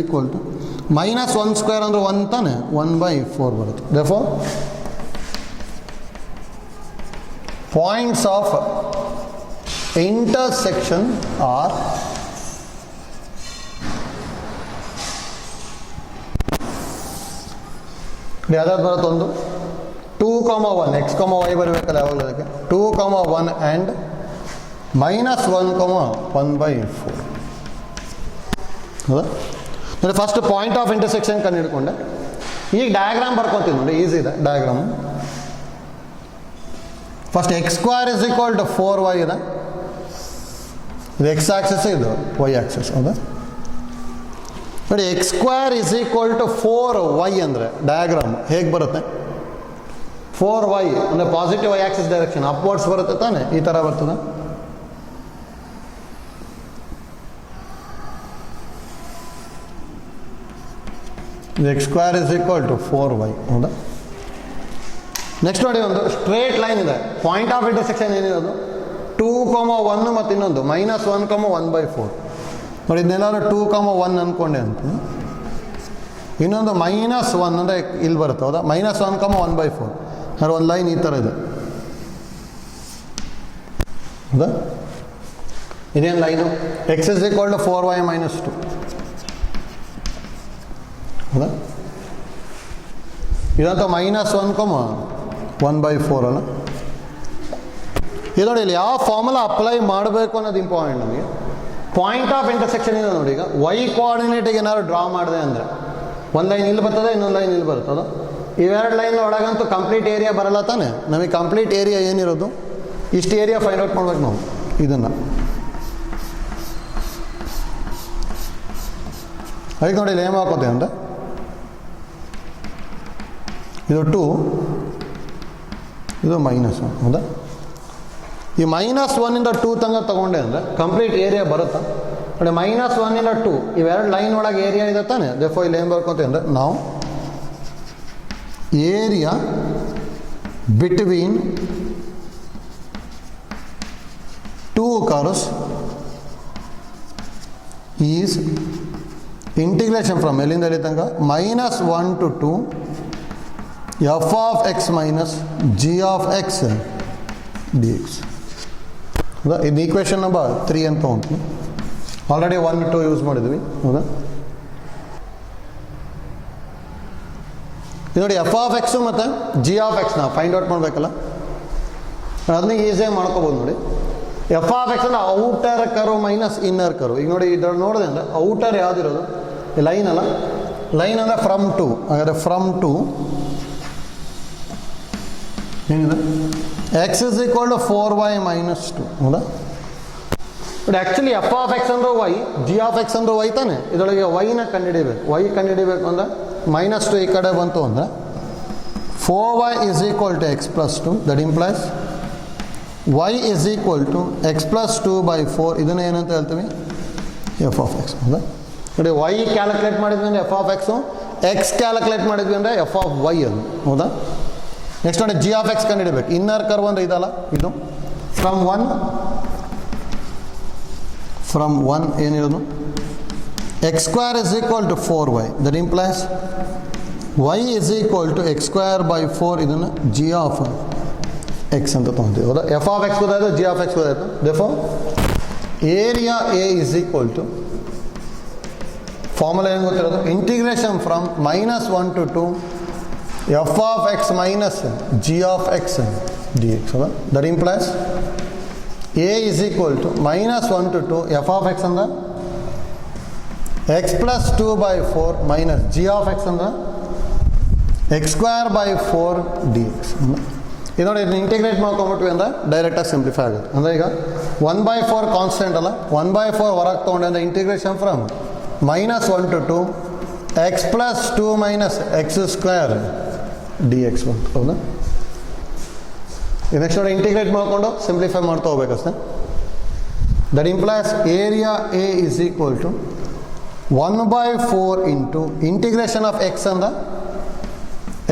-1² ಅಂದರೆ 1 ತಾನೆ, 1/4 ಬರುತ್ತೆ. therefore points of intersection are ಯಾವ್ದಾದ್ರು ಬರುತ್ತೆ? ಒಂದು 2, 1 x, y ಬರಬೇಕಲ್ಲ ಯಾವಾಗಲೂ. ಅದಕ್ಕೆ 2, 1 ಆ್ಯಂಡ್ -1, 1/4. ಹೌದಾ? ನೋಡಿ, ಫಸ್ಟ್ ಪಾಯಿಂಟ್ ಆಫ್ ಇಂಟರ್ಸೆಕ್ಷನ್ ಕಂಡು ಹಿಡ್ಕೊಂಡೆ. ಈಗ ಡಯಾಗ್ರಾಮ್ ಬರ್ಕೊತೀನಿ ನೋಡಿ, ಈಸಿ ಇದೆ ಡಯಾಗ್ರಾಮ್. ಫಸ್ಟ್ x² = 4y ಇದೆ. ಇದು x ಆಕ್ಸಿಸ್, ಇದು y ಆಕ್ಸಿಸ್. ಹೌದಾ? ನೋಡಿ, x² = 4y ಅಂದರೆ ಡಯಾಗ್ರಾಮ್ ಹೇಗೆ ಬರುತ್ತೆ? 4y ಅಂದರೆ positive y Axis direction upwards ಬರುತ್ತೆ ತಾನೆ, ಈ ಥರ ಬರ್ತದೆ. x² = 4y. ಹೌದಾ? ನೆಕ್ಸ್ಟ್ ನೋಡಿ, ಒಂದು ಸ್ಟ್ರೇಟ್ ಲೈನ್ ಇದೆ. ಪಾಯಿಂಟ್ ಆಫ್ ಇಂಟರ್ಸೆಕ್ಷನ್ ಏನಿರೋದು? 2, 1 ಮತ್ತು ಇನ್ನೊಂದು -1, 1/4. ನೋಡಿ, ಇದನ್ನೆಲ್ಲರೂ 2, 1 ಅಂದ್ಕೊಂಡೆ ಅಂತ. ಇನ್ನೊಂದು -1 ಅಂದರೆ ಇಲ್ಲಿ ಬರುತ್ತೆ. ಹೌದಾ? -1, 1/4. ಅಂದರೆ ಒಂದು ಲೈನ್ ಈ ಥರ ಇದೆ. ಹೌದಾ? ಇದೇನು ಲೈನು? x = 4y - 2. ಹೌದಾ? ಇದಂತ -1, 1/4 ಅಲ್ಲ. ಇದು ನೋಡಿ, ಇಲ್ಲಿ ಯಾವ ಫಾರ್ಮುಲಾ ಅಪ್ಲೈ ಮಾಡಬೇಕು ಅನ್ನೋದು ಇಂಪಾರ್ಟೆಂಟ್ ನಮಗೆ. ಪಾಯಿಂಟ್ ಆಫ್ ಇಂಟರ್ಸೆಕ್ಷನ್ ಇದೆ ನೋಡಿ. ಈಗ y ಕೋಆರ್ಡಿನೇಟಿಗೆ ಏನಾದ್ರು ಡ್ರಾ ಮಾಡಿದೆ ಅಂದರೆ ಒಂದು ಲೈನ್ ಇಲ್ಲಿ ಬರ್ತದೆ, ಇನ್ನೊಂದು ಲೈನ್ ಇಲ್ಲಿ ಬರ್ತದೆ. ಇವೆರಡು ಲೈನ್ ಒಳಗಂತೂ ಕಂಪ್ಲೀಟ್ ಏರಿಯಾ ಬರಲ್ಲ ತಾನೆ. ನಮಗೆ ಕಂಪ್ಲೀಟ್ ಏರಿಯಾ ಏನಿರೋದು? ಇಷ್ಟು ಏರಿಯಾ ಫೈಂಡ್ ಔಟ್ ಮಾಡ್ಬೇಕು ನಾವು. ಇದನ್ನು ಅದಕ್ಕೆ ನೋಡಿ, ಇಲ್ಲಿ ಏನು ಹಾಕೋತೀವಿ ಅಂದರೆ ಇದು 2, ಇದು -1. ಹೌದಾ? ಈ -1 ಇಂದ 2 ತನಕ ತಗೊಂಡೆ ಅಂದರೆ ಕಂಪ್ಲೀಟ್ ಏರಿಯಾ ಬರುತ್ತಾ ನೋಡಿ. -1 ಇಂದ 2 ಇವೆರಡು ಲೈನ್ ಒಳಗೆ ಏರಿಯಾ ಇದೆ ತಾನೆ. therefore ಇಲ್ಲಿ ಏನು ಬರ್ಕೊತೀವಿ ಅಂದರೆ ನಾವು area between 2 curves is integration from ಎಲ್ಲಿಂದ ಎಲ್ಲಿ ತನಕ -1 to 2 f of x minus g of x dx. ಇದು ಈಕ್ವೇಷನ್ ನಂಬರ್ 3 ಅಂತ ಉಂಟು. ಆಲ್ರೆಡಿ 1, 2 ಯೂಸ್ ಮಾಡಿದ್ವಿ. ಹೌದಾ? ಇದು ನೋಡಿ ಎಫ್ ಆಫ್ ಎಕ್ಸು ಮತ್ತು ಜಿ ಆಫ್ ಎಕ್ಸ್ ನಾವು ಫೈಂಡ್ ಔಟ್ ಮಾಡಬೇಕಲ್ಲ, ಅದನ್ನ ಈಸಿಯಾಗಿ ಮಾಡ್ಕೋಬೋದು ನೋಡಿ. ಎಫ್ ಆಫ್ ಎಕ್ಸ್ ಅಂದರೆ outer curve minus inner curve. ಈಗ ನೋಡಿ ಇದ್ರಲ್ಲಿ ನೋಡಿದೆ ಅಂದರೆ ಔಟರ್ ಯಾವುದಿರೋದು ಲೈನ್ ಅಲ್ಲ, ಲೈನ್ ಅಂದರೆ ಫ್ರಮ್ ಟು. ಹಾಗಾದರೆ ಫ್ರಮ್ ಟು ಏನಿದೆ x is equal to 4y minus 2 ಹೌದಾ. But actually f of x ಅಂದ್ರೆ ವೈ, ಜಿ ಆಫ್ ಎಕ್ಸ್ ಅಂದ್ರೆ ವೈ ತಾನೆ. ಇದರೊಳಗೆ ವೈನ ಕಂಡುಹಿಡಿಬೇಕು. ವೈ ಕಂಡುಹಿಡಿಬೇಕು ಅಂದರೆ -2 ಈ ಕಡೆ ಬಂತು ಅಂದರೆ 4y is equal to x plus 2. That implies y is equal to x plus 2/4. ಇದನ್ನು ಏನಂತ ಹೇಳ್ತೀವಿ ಎಫ್ ಆಫ್ ಎಕ್ಸ್ ಹೌದಾ. ನೋಡಿ ವೈ ಕ್ಯಾಲ್ಕುಲೇಟ್ ಮಾಡಿದ್ವಿ ಅಂದರೆ f of x, x calculate ಮಾಡಿದ್ವಿ ಅಂದರೆ ಎಫ್ ಆಫ್ ವೈ ಅದು ಹೌದಾ. ನೆಕ್ಸ್ಟ್ ನೋಡಿ ಜಿ ಆಫ್ ಎಕ್ಸ್ ಕಂಡುಹಿಡಬೇಕು. ಇನ್ನರ್ ಕರ್ವ್ ಅಂದರೆ ಇದಲ್ಲ, ಇದು ಫ್ರಮ್ ಒನ್ ಏನಿರೋದು x square is equal to 4y. That implies y is equal to x square by 4. ಇದನ್ನು ಜಿ ಆಫ್ ಎಕ್ಸ್ ಅಂತ ತೊಗೊತೀವಿ ಹೌದಾ. ಎಫ್ ಆಫ್ ಎಕ್ಸ್ ಗೊತ್ತಾಯಿತು, ಜಿ ಆಫ್ ಎಕ್ಸ್ ಗೊತ್ತಾಯಿತು. Therefore area A is equal to formula ಏನು ಗೊತ್ತಿರೋದು, integration from -1 to 2 f of x minus g of x d x ಹೌದಾ. That implies A is equal to -1 to 2 f of x ಅಂದ್ರೆ x plus 2/4 minus g of x ಅಂದ್ರೆ x square by 4 d x. ಇದು ನೋಡಿ ಇದನ್ನ integrate ಮಾಡ್ಕೊಂಬಿಟ್ವಿ ಅಂದರೆ ಡೈರೆಕ್ಟಾಗಿ simplify ಆಗುತ್ತೆ. ಅಂದರೆ ಈಗ 1/4 ಕಾನ್ಸ್ಟೆಂಟ್ ಅಲ್ಲ, 1/4 ಹೊರಗೆ ತೊಗೊಂಡೆ ಅಂದರೆ integration from -1 to 2 x plus 2 minus x square d x ಬಂತು ಹೌದಾ. ನೆಕ್ಸ್ಟ್ ನೋಡಿ ಇಂಟಿಗ್ರೇಟ್ ಮಾಡಿಕೊಂಡು ಸಿಂಪ್ಲಿಫೈ ಮಾಡ್ತಾ ಹೋಗ್ಬೇಕಷ್ಟೆ. That implies area A is equal to 1/4 into integration of x ಅಂದರೆ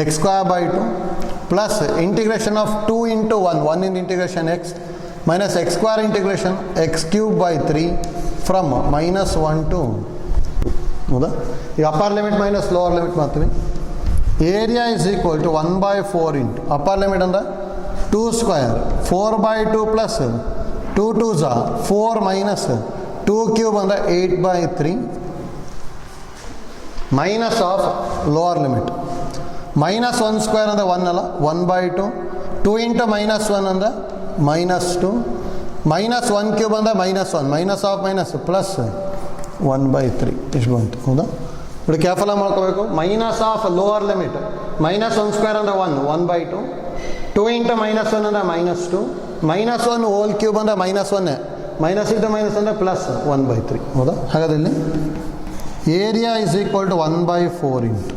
x square by 2 plus integration of 2 into 1 in integration x minus x square integration x cube by 3 from -1 to 2 ಹೌದಾ. ಈಗ upper limit minus lower limit ಮಾಡ್ತೀವಿ. Area is equal to 1/4 into upper limit ಅಂದರೆ 2 square 4/2 plus 2 2s 4 minus 2 cube ಅಂದರೆ 8/3 minus of lower limit -1 square ಅಂದರೆ 1 ಅಲ್ಲ, 1/2 2 into -1 ಅಂದರೆ -2 -1 cube ಅಂದರೆ -1 minus of minus plus 1/3 ಇಷ್ಟು ಬಂತು ಹೌದಾ. ನೋಡಿ ಕೇರ್ಫುಲ್ ಆಗಿ ಮಾಡ್ಕೋಬೇಕು. Minus of lower limit -1 square ಅಂದರೆ 1/2 2 ಇಂಟು -1 ಅಂದರೆ -2 -1 ಹೋಲ್ ಕ್ಯೂಬ್ ಅಂದರೆ -1 ಮೈನಸ್ ಇಂಟು ಮೈನಸ್ ಅಂದರೆ ಪ್ಲಸ್ 1/3 ಹೌದಾ. ಹಾಗಾದ್ರೆ ಇಲ್ಲಿ area is equal to 1/4 into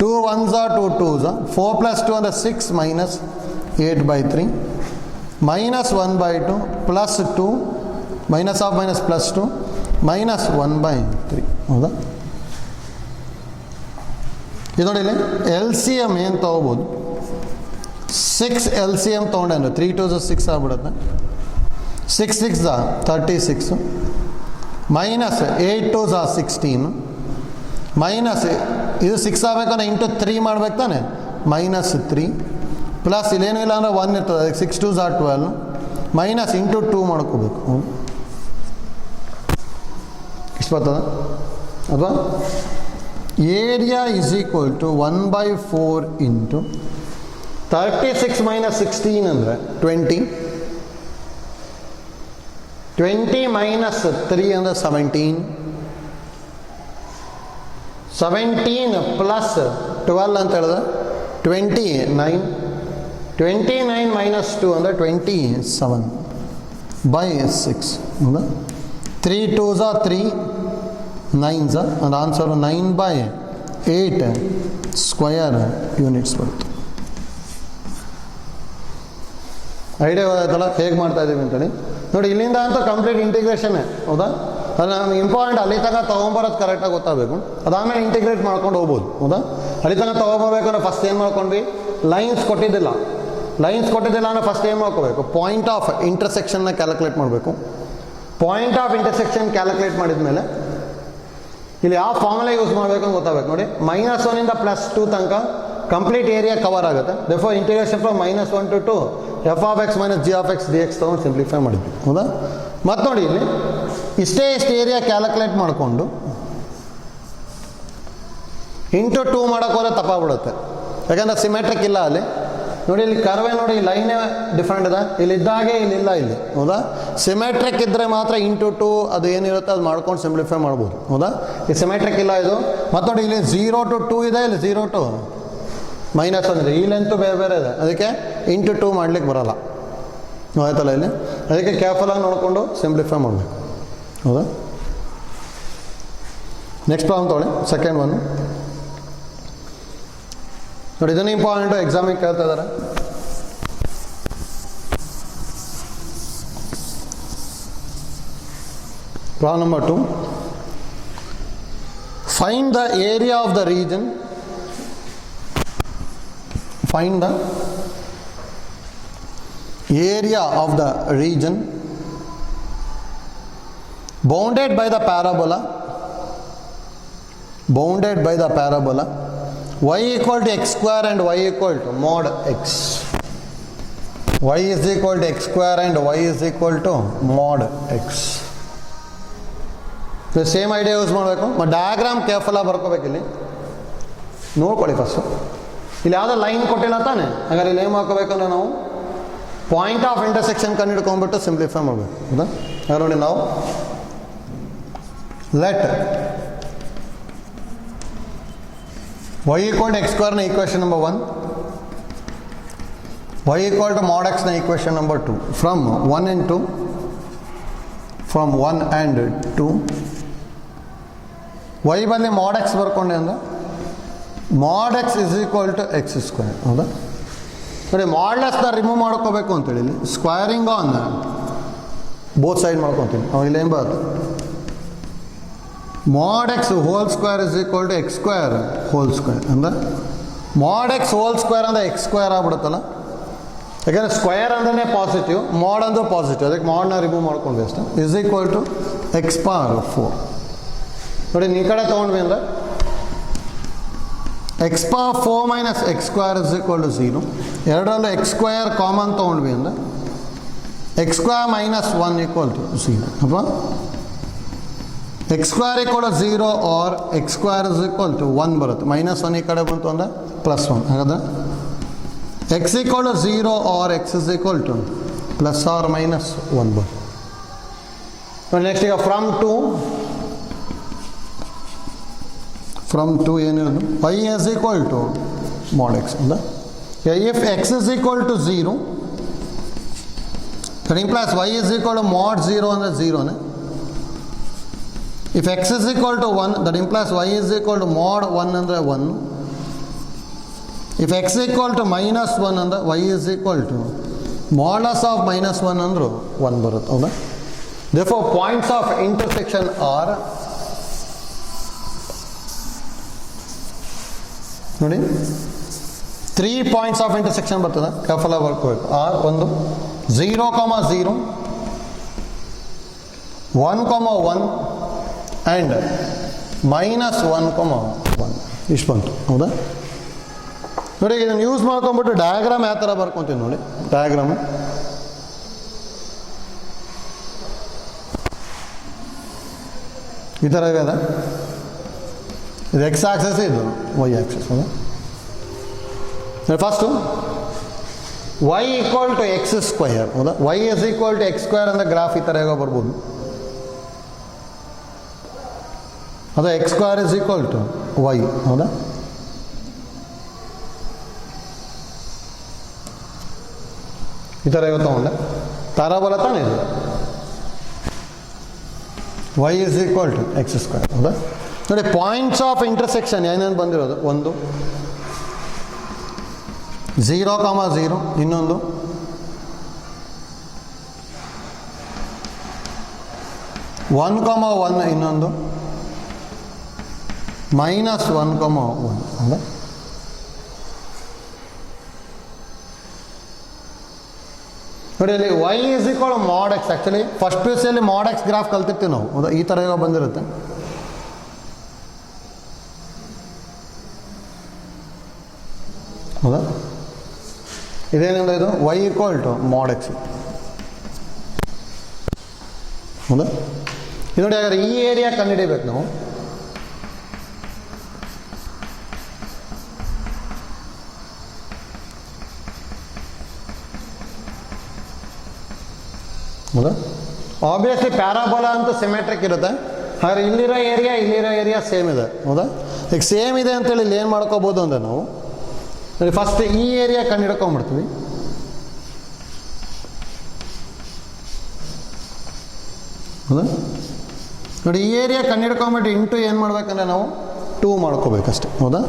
2 1s 2 2s 4 plus 2 ಅಂದರೆ 6 minus 8/3 minus 1/2 plus 2 minus of minus plus 2 minus 1/3 ಹೌದಾ. ಇದು ನೋಡಿ ಇಲ್ಲಿ ಎಲ್ ಸಿ ಎಮ್ ಏನು ತೊಗೋಬೋದು, 6 ಎಲ್ ಸಿ ಎಮ್ ತೊಗೊಂಡೆ ಅಂದರೆ 3 2s 6 ಆಗ್ಬಿಡುತ್ತೆ. 6 6s 36 ಮೈನಸ್ 8 2s 16 ಮೈನಸ್ ಇದು 6 ಆಗಬೇಕಂದ್ರೆ ಇಂಟು 3 ಮಾಡ್ಬೇಕು ತಾನೆ -3 ಪ್ಲಸ್ ಇಲ್ಲೇನೂ ಇಲ್ಲ ಅಂದರೆ 1 ಇರ್ತದೆ, ಅದಕ್ಕೆ 6 2s 12 ಮೈನಸ್ ಇಂಟು 2 ಮಾಡ್ಕೋಬೇಕು ಇಷ್ಟು ಬರ್ತದ. ಅಥವಾ area is equal to 1/4 into 36 minus 16 ಅಂದರೆ 20 20 ಮೈನಸ್ 3 ಅಂದರೆ 17 ಪ್ಲಸ್ 12 ಅಂತ ಹೇಳಿದ್ರೆ 29 ಮೈನಸ್ 2 ಅಂದರೆ 27/6 ಹೌದಾ. 3 2s 3 9s and answer 9/8 square units ಬರುತ್ತೆ. ಐಡಿಯಾ ಗೊತ್ತಾಯ್ತಲ್ಲ ಹೇಗೆ ಮಾಡ್ತಾ ಇದ್ದೀವಿ ಅಂತೇಳಿ. ನೋಡಿ ಇಲ್ಲಿಂದ ಅಂತೂ ಕಂಪ್ಲೀಟ್ ಇಂಟಿಗ್ರೇಷನ್ನೇ ಹೌದಾ. ಅದು ನಮ್ಗೆ ಇಂಪಾರ್ಟೆಂಟ್, ಅಲ್ಲಿ ತನಕ ತೊಗೊಂಬರೋದು ಕರೆಕ್ಟಾಗಿ ಗೊತ್ತಾಗಬೇಕು, ಅದಾದಮೇಲೆ ಇಂಟಿಗ್ರೇಟ್ ಮಾಡ್ಕೊಂಡು ಹೋಗ್ಬೋದು ಹೌದಾ. ಅಲ್ಲಿ ತನಕ ತೊಗೊಂಬರ್ಬೇಕು ಅಂದರೆ ಫಸ್ಟ್ ಏನು ಮಾಡ್ಕೊಂಡ್ವಿ, ಲೈನ್ಸ್ ಕೊಟ್ಟಿದ್ದಿಲ್ಲ ಅಂದರೆ ಫಸ್ಟ್ ಏನು ಮಾಡ್ಕೋಬೇಕು, ಪಾಯಿಂಟ್ ಆಫ್ ಇಂಟರ್ಸೆಕ್ಷನ್ನ ಕ್ಯಾಲ್ಕುಲೇಟ್ ಮಾಡಬೇಕು. ಪಾಯಿಂಟ್ ಆಫ್ ಇಂಟರ್ಸೆಕ್ಷನ್ ಕ್ಯಾಲ್ಕುಲೇಟ್ ಮಾಡಿದ ಮೇಲೆ ಇಲ್ಲಿ ಯಾವ ಫಾರ್ಮುಲಾ ಯೂಸ್ ಮಾಡಬೇಕು ಅಂತ ಗೊತ್ತಾಗಬೇಕು. ನೋಡಿ -1 ಇಂದ +2 ತನಕ ಕಂಪ್ಲೀಟ್ ಏರಿಯಾ ಕವರ್ ಆಗುತ್ತೆ. Therefore integration from -1 to 2 f of x minus g of x d X ತೊಗೊಂಡು ಸಿಂಪ್ಲಿಫೈ ಮಾಡಿದ್ವಿ ಹೌದಾ. ಮತ್ತು ನೋಡಿ ಇಲ್ಲಿ ಇಷ್ಟು ಏರಿಯಾ ಕ್ಯಾಲ್ಕುಲೇಟ್ ಮಾಡಿಕೊಂಡು ಇಂಟು 2 ಮಾಡೋಕೆ ಹೋದ್ರೆ ತಪ್ಪಾಗ್ಬಿಡುತ್ತೆ. ಯಾಕಂದ್ರೆ ಸಿಮೆಟ್ರಿಕ್ ಇಲ್ಲ ಅಲ್ಲಿ. ನೋಡಿ ಇಲ್ಲಿ ಕರ್ವೆ ನೋಡಿ, ಲೈನೇ ಡಿಫ್ರೆಂಟ್ ಇದೆ, ಇಲ್ಲಿ ಇದ್ದಾಗೆ ಇಲ್ಲಿಲ್ಲ ಇಲ್ಲಿ, ಹೌದಾ? ಸಿಮೆಟ್ರಿಕ್ ಇದ್ದರೆ ಮಾತ್ರ ಇಂಟು 2 ಅದು ಏನಿರುತ್ತೆ ಅದು ಮಾಡ್ಕೊಂಡು ಸಿಂಪ್ಲಿಫೈ ಮಾಡ್ಬೋದು, ಹೌದಾ? ಈ ಸಿಮೆಟ್ರಿಕ್ ಇಲ್ಲ ಇದು. ಮತ್ತು ನೋಡಿ ಇಲ್ಲಿ 0 to 2 ಇದೆ, ಇಲ್ಲಿ 0 to -1 ಇದೆ, ಈ ಲೆಂತು ಬೇರೆ ಬೇರೆ ಇದೆ, ಅದಕ್ಕೆ ಇಂಟು 2 ಮಾಡ್ಲಿಕ್ಕೆ ಬರೋಲ್ಲ, ಆಯ್ತಲ್ಲ ಇಲ್ಲಿ. ಅದಕ್ಕೆ ಕೇರ್ಫುಲ್ಲಾಗಿ ನೋಡಿಕೊಂಡು ಸಿಂಪ್ಲಿಫೈ ಮಾಡಬೇಕು, ಹೌದಾ? ನೆಕ್ಸ್ಟ್ ಪ್ರಾಬ್ಲಮ್ ತೊಗೊಳ್ಳಿ, ಸೆಕೆಂಡ್ ಒನ್ ನೋಡಿ. ಇದನ್ನು ಇಂಪಾರ್ಟೆಂಟು, ಎಕ್ಸಾಮಿಗೆ ಕೇಳ್ತಾ ಇದ್ದಾರೆ. Problem number 2. Find the area of the region. Find the area of the region bounded by the parabola y equal to x square and y equal to mod x. Y is equal to x square and y is equal to mod x. So same idea use ಮಾಡಬೇಕು. Diagram ಕೇರ್ಫುಲ್ಲಾಗಿ ಬರ್ಕೋಬೇಕು. ಇಲ್ಲಿ ನೋಡ್ಕೊಳ್ಳಿ first, ಇಲ್ಲಿ ಯಾವುದೋ line ಕೊಟ್ಟಿಲ್ಲ ತಾನೆ, ಹಾಗಾದ್ರೆ ಇಲ್ಲಿ ಏನು ಮಾಡ್ಕೋಬೇಕಂದ್ರೆ ನಾವು ಪಾಯಿಂಟ್ ಆಫ್ ಇಂಟರ್ಸೆಕ್ಷನ್ ಕಂಡು ಹಿಡ್ಕೊಂಡ್ಬಿಟ್ಟು ಸಿಂಪ್ಲಿಫೈ ಮಾಡಬೇಕು, ಹೌದಾ? ಹಾಗಾದ್ರೆ ನೋಡಿ, ನಾವು let y equal to x square ನ equation number 1, y equal to mod x ನ equation number 2 from 1 and 2, y ಬಂದು mod x ಬರ್ಕೊಂಡೆ ಅಂದ್ರೆ mod x is equal to x square, ಹೌದಾ? ನೋಡಿ, ಮಾಡ್ಲೆಸ್ನ ರಿಮೂವ್ ಮಾಡ್ಕೋಬೇಕು ಅಂತೇಳಿ ಇಲ್ಲಿ ಸ್ಕ್ವೈರಿಂಗ್ ಆನ್ ಬೋತ್ ಸೈಡ್ ಮಾಡ್ಕೊತೀನಿ. ಅವಾಗ ಇಲ್ಲಿ ಏನು ಬರುತ್ತೆ, mod x whole square is equal to x square whole square ಅಂದ್ರೆ mod x ಹೋಲ್ ಸ್ಕ್ವೇರ್ ಅಂದರೆ ಎಕ್ಸ್ ಸ್ಕ್ವೇರ್ ಆಗ್ಬಿಡುತ್ತಲ್ಲ. ಯಾಕಂದರೆ ಸ್ಕ್ವೇರ್ ಅಂದ್ರೆ ಪಾಸಿಟಿವ್, ಮಾಡ್ ಅಂದ್ರೆ ಪಾಸಿಟಿವ್, ಅದಕ್ಕೆ ಮಾಡ್ನ ರಿಮೂವ್ ಮಾಡ್ಕೊಂಡ್ವಿ ಅಷ್ಟೇ. Is equal to x power 4. ನೋಡಿ, ಈ ಕಡೆ ತೊಗೊಂಡ್ವಿ ಅಂದರೆ x power 4 minus x square is equal to 0. ಎರಡರಲ್ಲೂ ಎಕ್ಸ್ ಸ್ಕ್ವೇರ್ ಕಾಮನ್ ತೊಗೊಂಡ್ವಿ ಅಂದರೆ x square minus 1 equal to 0. ಅಥವಾ x square equal to 0 or x square is equal to 1 ಬರುತ್ತೆ. -1 ಈ ಕಡೆ ಬಂತು ಅಂದರೆ +1. ಹಾಗಾದ್ರೆ x equal to 0 or x is equal to +or -1 ಬರುತ್ತೆ. ನೆಕ್ಸ್ಟ್ ಈಗ ಫ್ರಮ್ ಟು ಏನಿರೋದು y is equal to mod x. ಹೌದಾ? if x is equal to 0, that implies y is equal to mod 0 ಅಂದರೆ 0ನೇ. if x is equal to 1, that implies y is equal to mod 1 ಅಂದರೆ 1. if x equal to -1 ಅಂದರೆ y is equal to modulus of -1 ಅಂದರೂ 1 ಬರುತ್ತೆ, ಹೌದಾ? therefore points of intersection are, ನೋಡಿ 3 points of intersection ಬರ್ತದೆ, ಕೇರ್ಫುಲ್ಲಾಗಿ ಬರ್ಕೋಬೇಕು. R ಒಂದು 0, 0, 1, 1 and -1, 1 ಇಷ್ಟು ಬಂತು, ಹೌದಾ? ನೋಡಿ, ಇದನ್ನು ಯೂಸ್ ಮಾಡ್ಕೊಂಡ್ಬಿಟ್ಟು ಡಯಾಗ್ರಾಮ್ ಯಾವ ಥರ ಬರ್ಕೊತೀವಿ ನೋಡಿ. ಡಯಾಗ್ರಾಮ್ ಈ ಥರ ಇದೆ. ಇದು ಎಕ್ಸ್ ಆಕ್ಸಸ್, ಇದು ವೈ ಆಕ್ಸಸ್. ಹೌದಾ? First y equal to x square, ಹೌದಾ? y is equal to x square ಅಂದರೆ ಗ್ರಾಫ್ ಈ ಥರ ಹೇಗೋ ಬರ್ಬೋದು. ಅದು x square is equal to y, ಹೌದಾ? ಈ ಥರ ಹೇಗೋ ತಗೊಂಡೆ ತಾರಾಬಲ ತಾನೇ ಇದು. y is equal to x square, ಹೌದಾ? ನೋಡಿ, ಪಾಯಿಂಟ್ಸ್ ಆಫ್ ಇಂಟರ್ಸೆಕ್ಷನ್ ಏನೇನು ಬಂದಿರೋದು, ಒಂದು 0, 0, ಇನ್ನೊಂದು 1, 1, ಇನ್ನೊಂದು -1, 1. ಹೌದಾ? ನೋಡಿ, ಇಲ್ಲಿ y is equal mod x. Actually first P U ಸಿಯಲ್ಲಿ mod x ಗ್ರಾಫ್ ಕಲ್ತಿರ್ತೀವಿ ನಾವು, ಹೌದಾ? ಈ ಥರ ಏನೋ ಬಂದಿರುತ್ತೆ. ಹೌದಾ? ಇದೇನೆಂದ್ರೆ ಇದು y equal to mod x. ಹೌದಾ? ಇದು ನೋಡಿ, ಹಾಗಾದ್ರೆ ಈ ಏರಿಯಾ ಕಂಡುಹಿಡಿಬೇಕು ನಾವು. ಹೌದಾ? ಆಬ್ವಿಯಸ್ಲಿ ಪ್ಯಾರಾಬೋಲಾ ಅಂತೂ ಸಿಮೆಟ್ರಿಕ್ ಇರುತ್ತೆ, ಹಾಗೆ ಇಲ್ಲಿರೋ ಏರಿಯಾ ಸೇಮ್ ಇದೆ. ಹೌದಾ? ಈಗ ಸೇಮ್ ಇದೆ ಅಂತೇಳಿ ಇಲ್ಲಿ ಏನು ಮಾಡ್ಕೋಬೋದು ಅಂದರೆ ನಾವು ಫಸ್ಟ್ ಈ ಏರಿಯಾ ಕಂಡು ಹಿಡ್ಕೊಂಡ್ಬಿಡ್ತೀವಿ. ಹೌದಾ? ನೋಡಿ, ಈ ಏರಿಯಾ ಕಂಡು ಹಿಡ್ಕೊಂಬಿಟ್ಟು ಇಂಟು ಏನು ಮಾಡ್ಬೇಕಂದ್ರೆ ನಾವು 2 ಮಾಡ್ಕೋಬೇಕಷ್ಟೆ. ಹೌದಾ?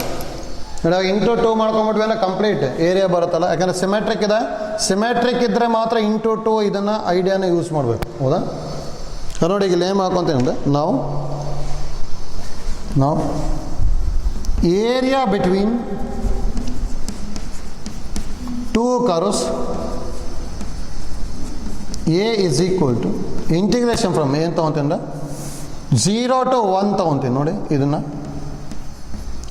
ನೋಡಿ, ಇಂಟು 2 ಮಾಡ್ಕೊಂಬಿಟ್ವಿ ಅಂದರೆ ಕಂಪ್ಲೀಟ್ ಏರಿಯಾ ಬರುತ್ತಲ್ಲ. ಯಾಕಂದರೆ ಸಿಮೆಟ್ರಿಕ್ ಇದೆ, ಸಿಮೆಟ್ರಿಕ್ ಇದ್ದರೆ ಮಾತ್ರ ಇಂಟು 2 ಇದನ್ನು ಐಡಿಯಾನ ಯೂಸ್ ಮಾಡಬೇಕು. ಹೌದಾ? ನೋಡಿ, ಈಗ ಇಲ್ಲಿ ಏನು ಮಾಡ್ಕೊತೀನಿ ಅಂದರೆ ನಾವು area between 2 curves A is equal to integration from ಏನು ತೊಗೊತೀನಿ 0 to 1 ತೊಗೊತೀನಿ. ನೋಡಿ ಇದನ್ನು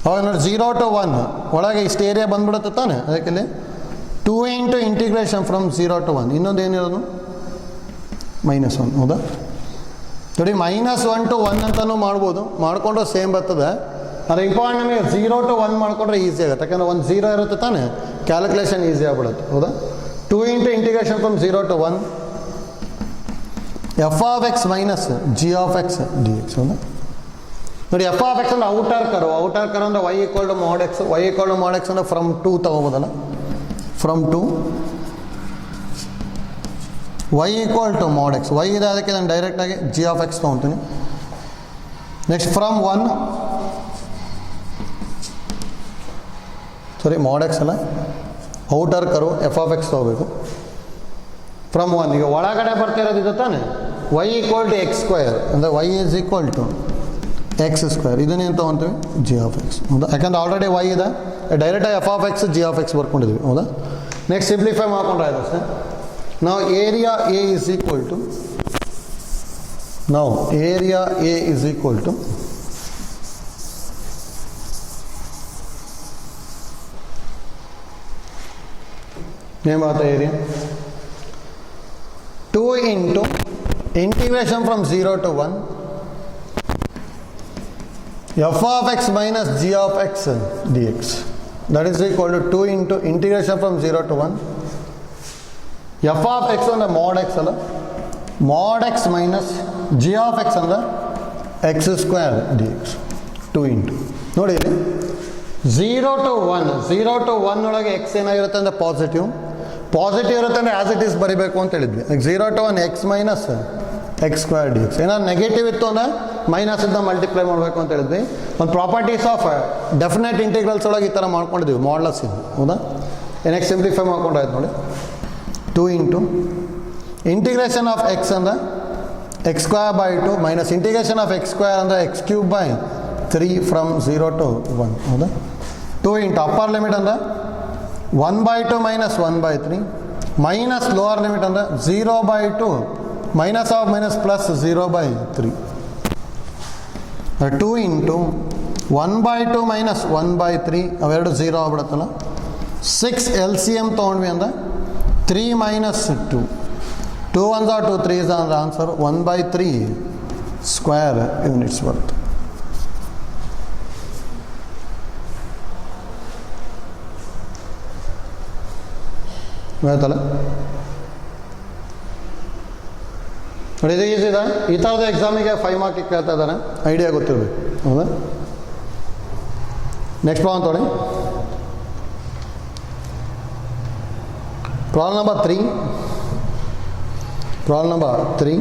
ಅವಾಗ ನೋಡಿ 0 to 1 ಒಳಗೆ ಇಷ್ಟು ಏರಿಯಾ ಬಂದ್ಬಿಡುತ್ತೆ ತಾನೆ. ಅದಕ್ಕೆ 2 ಇಂಟು ಇಂಟಿಗ್ರೇಷನ್ ಫ್ರಮ್ 0 to 1. ಇನ್ನೊಂದು ಏನಿರೋದು -1. ಹೌದಾ? ನೋಡಿ, -1 to 1 ಅಂತಲೂ ಮಾಡ್ಬೋದು, ಮಾಡಿಕೊಂಡ್ರೆ ಸೇಮ್ ಬರ್ತದೆ. ಆದರೆ ಇಂಪಾರ್ಟೆಂಟ್ ನಮಗೆ 0 to 1 ಮಾಡಿಕೊಂಡ್ರೆ ಈಸಿ ಆಗುತ್ತೆ. ಯಾಕಂದರೆ 1 0 ಇರುತ್ತೆ ತಾನೆ, ಕ್ಯಾಲ್ಕುಲೇಷನ್ ಈಸಿ ಆಗ್ಬಿಡುತ್ತೆ. ಹೌದಾ? 2 into integration from 0 to 1 f of x minus g of x dx. ಹೌದಾ? ನೋಡಿ, f of x ಅಂದರೆ ಔಟರ್ ಕರ್ವ್ ಅಂದರೆ y equal to mod x. y equal to mod x ಅಂದರೆ ಫ್ರಮ್ 2 ತಗೋಬೋದಲ್ಲ. From 2 y equal to mod x. y ಇದೆ, ಅದಕ್ಕೆ ನಾನು ಡೈರೆಕ್ಟಾಗಿ g of x ತೊಗೊತೀನಿ. ನೆಕ್ಸ್ಟ್ ಫ್ರಮ್ 1 mod x ಅಲ್ಲ, outer curve f of x ತೊಗೋಬೇಕು. ಫ್ರಮ್ 1 ಈಗ ಒಳಗಡೆ ಬರ್ತಿರೋದು ಇದು ತಾನೆ, y equal to x square ಅಂದರೆ y is equal to x square. ಇದನ್ನೇನು ತೊಗೊತೀವಿ g of x. ಹೌದಾ? ಯಾಕಂದ್ರೆ ಆಲ್ರೆಡಿ y ಇದೆ, ಡೈರೆಕ್ಟಾಗಿ f of x g of x ಬರ್ಕೊಂಡಿದ್ವಿ. ಹೌದಾ? ನೆಕ್ಸ್ಟ್ ಸಿಂಪ್ಲಿಫೈ ಮಾಡ್ಕೊಂಡ್ರೆ ಆಯ್ತು ಅಷ್ಟೇ. ನಾವು area A is equal to ಏನು ಬರುತ್ತೆ area 2 into integration from 0 to 1 f of x minus g of x dx. That is equal to 2 into integration from 0 to 1 f of x ಅಂದರೆ mod x ಅಲ್ಲ, mod x minus g of x ಅಂದರೆ x square dx. 2 into ನೋಡಿ ಇಲ್ಲಿ 0 to 1 ಒಳಗೆ x ಏನಾಗಿರುತ್ತೆ ಅಂದರೆ positive ಇರುತ್ತೆ ಅಂದರೆ ಆ್ಯಸ್ ಇಟ್ ಈಸ್ ಬರಿಬೇಕು ಅಂತ ಹೇಳಿದ್ವಿ. 0 to 1 x minus x square d X. ಏನಾದ್ರು ನೆಗೆಟಿವ್ ಇತ್ತು ಅಂದರೆ ಮೈನಸಿಂದ ಮಲ್ಟಿಪ್ಲೈ ಮಾಡಬೇಕು ಅಂತ ಹೇಳಿದ್ವಿ. ಒಂದು ಪ್ರಾಪರ್ಟೀಸ್ ಆಫ್ ಡೆಫಿನೆಟ್ ಇಂಟಿಗ್ರಲ್ಸ್ ಒಳಗೆ ಈ ಥರ ಮಾಡ್ಕೊಂಡಿದ್ದೀವಿ ಮಾಡ್ಲಸ್ ಇದು. ಹೌದಾ? ನೆಕ್ಸ್ಟ್ ಸಿಂಪ್ಲಿಫೈ ಮಾಡ್ಕೊಂಡಾಯ್ತು ನೋಡಿ. 2 ಇಂಟು ಇಂಟಿಗ್ರೇಷನ್ ಆಫ್ ಎಕ್ಸ್ ಅಂದರೆ x square by 2 minus integration of x square ಅಂದರೆ x cube by 3 from 0 to 1. ಹೌದಾ? 2 ಇಂಟು ಅಪ್ಪರ್ ಲಿಮಿಟ್ ಅಂದರೆ 1/2 ಮೈನಸ್ 1/3 ಮೈನಸ್ ಲೋವರ್ ಲಿಮಿಟ್ ಅಂದರೆ 0/2 minus of minus plus 0/3. 2 into 1/2 minus 1/3 ಅವೆರಡು 0 ಆಗ್ಬಿಡುತ್ತಲ್ಲ. 6 LCM ತೊಗೊಂಡ್ವಿ ಅಂದರೆ 3 minus 2 2 1s are 2 3s ಅಂದರೆ answer 1/3 square units ಬರುತ್ತೆ. ಆಯ್ತಲ್ಲ ನೋಡಿ, ಇದು ಈಸಿ ಇದೆ. ಈ ಥರದ ಎಕ್ಸಾಮಿಗೆ 5 ಮಾರ್ಕಿಗೆ ಕೇಳ್ತಾ ಇದ್ದಾನೆ, ಐಡಿಯಾ ಗೊತ್ತಿರಬೇಕು. ಹೌದಾ? ನೆಕ್ಸ್ಟ್ ಪ್ರಾಬ್ಲಮ್ ತೊಗೊಳ್ಳಿ. Problem number 3.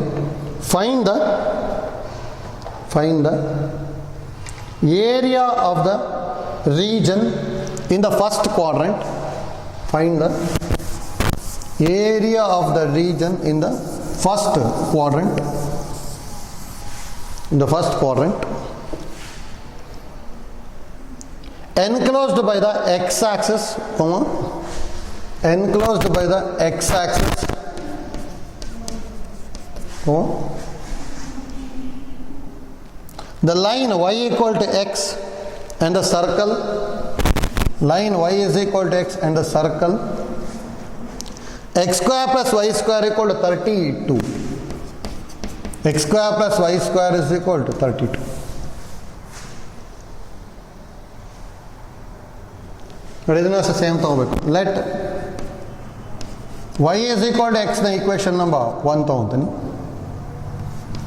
Find the area of the region in the first quadrant. Find the area of the region in the first quadrant. Enclosed by the x-axis, the line y equal to x and the circle, line y is equal to x and the circle x square plus y square equal to 32. X square plus y square is equal to 32. ನೋಡಿ, ಇದನ್ನ same ತಗೋಬೇಕು. Let y is equal to x ನ equation number 1 ತೊಗೊತೀನಿ.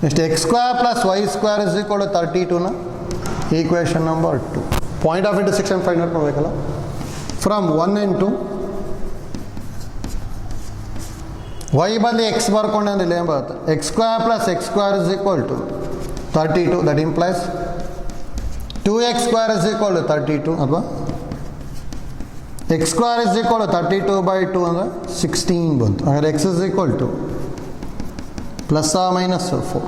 Next x square plus y square is equal to 32ನ equation number 2. Point of intersection find out ಮಾಡಬೇಕಲ್ಲ. From 1 and 2 y ಬದಲು x ಬರ್ಕೊಂಡೆ ಅಂದ್ರೆ ಇಲ್ಲಿ ಏನು ಬರುತ್ತೆ, x square plus x square is equal to 32. That implies 2x square is equal to 32 ಅಥವಾ x square is equal to 32/2 ಅಂದರೆ 16 ಬಂತು. ಹಾಗಾದ್ರೆ x is equal to plus ಆ ಮೈನಸ್ 4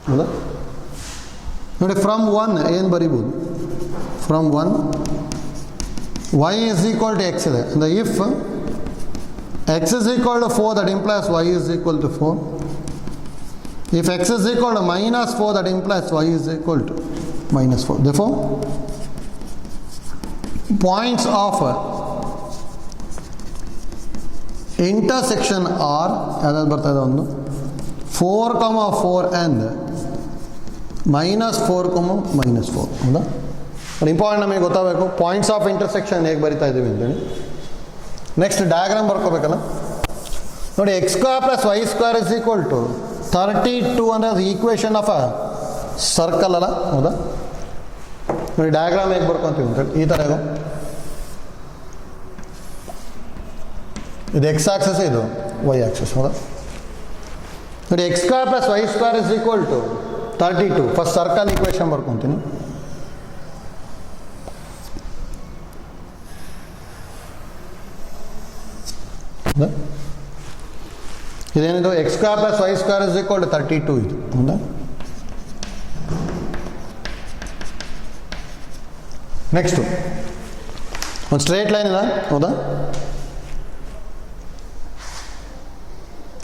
ಹೌದಾ. ನೋಡಿ ಫ್ರಮ್ 1 ಏನು ಬರಿಬೋದು, from 1 y is equal to x ಇದೆ ಅಂದರೆ if x is equal to 4 that implies y is equal to 4. If x is equal to minus 4 that implies y is equal to minus 4. Therefore points of intersection are ಯಾವ್ದು ಬರ್ತಾ ಇದೆ, ಒಂದು 4,4 and -4,-4 ಹೌದಾ. Important ನಮಗೆ ಗೊತ್ತಾಗಬೇಕು points of intersection ಹೇಗೆ ಬರಿತಾ ಇದ್ದೀವಿ ಅಂತೇಳಿ. ನೆಕ್ಸ್ಟ್ ಡಯಾಗ್ರಾಮ್ ಬರ್ಕೋಬೇಕಲ್ಲ. ನೋಡಿ x square plus y square is equal to 32 ಅಂದರೆ ಅದು ಈಕ್ವೇಷನ್ ಆಫ್ ಅ ಸರ್ಕಲ್ ಅಲ್ಲ ಹೌದಾ. ನೋಡಿ ಡಯಾಗ್ರಾಮ್ ಹೇಗೆ ಬರ್ಕೊತೀವಿ ಅಂತೇಳಿ ಈ ಥರ ಇದು ಎಕ್ಸ್ ಆಕ್ಸಸ್, ಇದು ವೈ ಆಕ್ಸಸ್ ಹೌದಾ. ನೋಡಿ x square plus y square is equal to 32. First circle equation ಬರ್ಕೊತೀನಿ. ಇದೇನಿದು x square plus y square is equal to 32 ಇದು ಹೌದಾ. ನೆಕ್ಸ್ಟು ಒಂದು ಸ್ಟ್ರೇಟ್ ಲೈನ್ ಇದೆ ಹೌದಾ.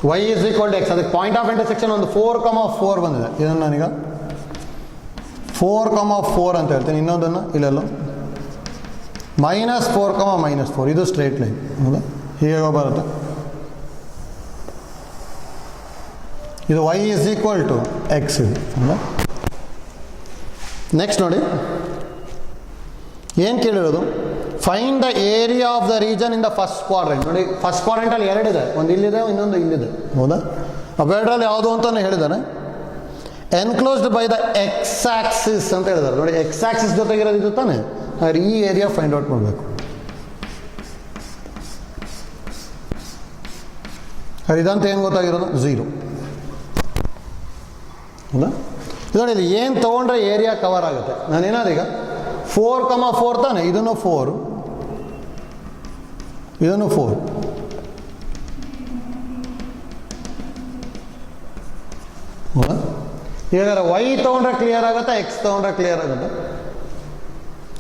y is equal to x, ಅದಕ್ಕೆ ಪಾಯಿಂಟ್ ಆಫ್ ಇಂಟರ್ಸೆಕ್ಷನ್ ಒಂದು 4,4 ಬಂದಿದೆ. ಇದನ್ನು ನಾನೀಗ 4,4 ಅಂತ ಹೇಳ್ತೀನಿ. ಇನ್ನೊಂದನ್ನು ಇಲ್ಲೆಲ್ಲೋ -4,-4 ಇದು ಸ್ಟ್ರೇಟ್ ಲೈನ್ ಹೌದಾ. ಹೀಗೆ ಬರುತ್ತೆ. ಇದು y is equal to x ಇದು ಹೌದಾ. ನೆಕ್ಸ್ಟ್ ನೋಡಿ ಏನು ಕೇಳಿರೋದು, find the area of the region in the first quadrant. ನೋಡಿ ಫಸ್ಟ್ ಕ್ವಾಡ್ರೆಂಟಲ್ಲಿ ಎರಡಿದೆ, ಒಂದು ಇಲ್ಲಿದೆ ಇನ್ನೊಂದು ಇಲ್ಲಿದೆ ಹೌದಾ. ಅವೆರಡರಲ್ಲಿ ಯಾವುದು ಅಂತಾನೆ ಹೇಳಿದ್ದಾನೆ. Enclosed by the X Axis ಅಂತ ಹೇಳಿದ್ದಾರೆ. ನೋಡಿ ಎಕ್ಸ್ ಆಕ್ಸಿಸ್ ಜೊತೆಗಿರೋದು ಇದು ತಾನೆ, ಹಾಗೆ ಈ ಏರಿಯಾ ಫೈಂಡ್ ಔಟ್ ಮಾಡಬೇಕು. ಇದಂತ ಏನು ಗೊತ್ತಾಗಿರೋದು 0 ಹೌದಾ. ನೋಡಿ ಇಲ್ಲಿ ಏನು ತೊಗೊಂಡ್ರೆ ಏರಿಯಾ ಕವರ್ ಆಗುತ್ತೆ. ನಾನೇನಾದ್ರು ಈಗ 4,4 ತಾನೆ, ಇದನ್ನು 4 ಇದನ್ನು 4 ಹೌದಾ. ಈಗ ವೈ ತೊಗೊಂಡ್ರೆ ಕ್ಲಿಯರ್ ಆಗುತ್ತೆ, ಎಕ್ಸ್ ತೊಗೊಂಡ್ರೆ ಕ್ಲಿಯರ್ ಆಗುತ್ತೆ.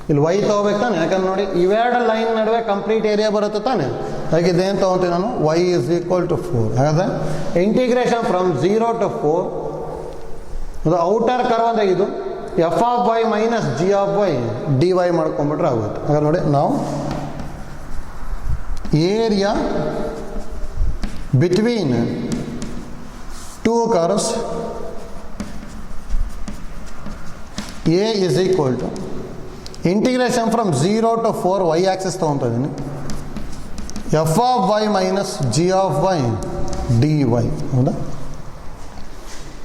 ಇಲ್ಲಿ ವೈ ತೊಗೋಬೇಕು ತಾನೆ, ಯಾಕಂದ್ರೆ ನೋಡಿ ಇವೆರಡು ಲೈನ್ ನಡುವೆ ಕಂಪ್ಲೀಟ್ ಏರಿಯಾ ಬರುತ್ತೆ ತಾನೆ. ಹಾಗೆ ಇದೇನು ತೊಗೊತೀನಿ ನಾನು, y is equal to 4. ಹಾಗಾದರೆ ಇಂಟಿಗ್ರೇಷನ್ ಫ್ರಮ್ 0 to 4 ಅದು ಔಟರ್ ಕರ್ವ್ ಅಂದರೆ ಇದು f of y minus g of y d y ಮಾಡ್ಕೊಂಬಿಟ್ರೆ ಆಗುತ್ತೆ. ಹಾಗಾದ್ರೆ ನೋಡಿ ನಾವು area between two curves A is equal to integration from 0 to 4 y axis ತೊಗೊತಾ ಇದ್ದೀನಿ, f of y minus g of y d y ಹೌದಾ.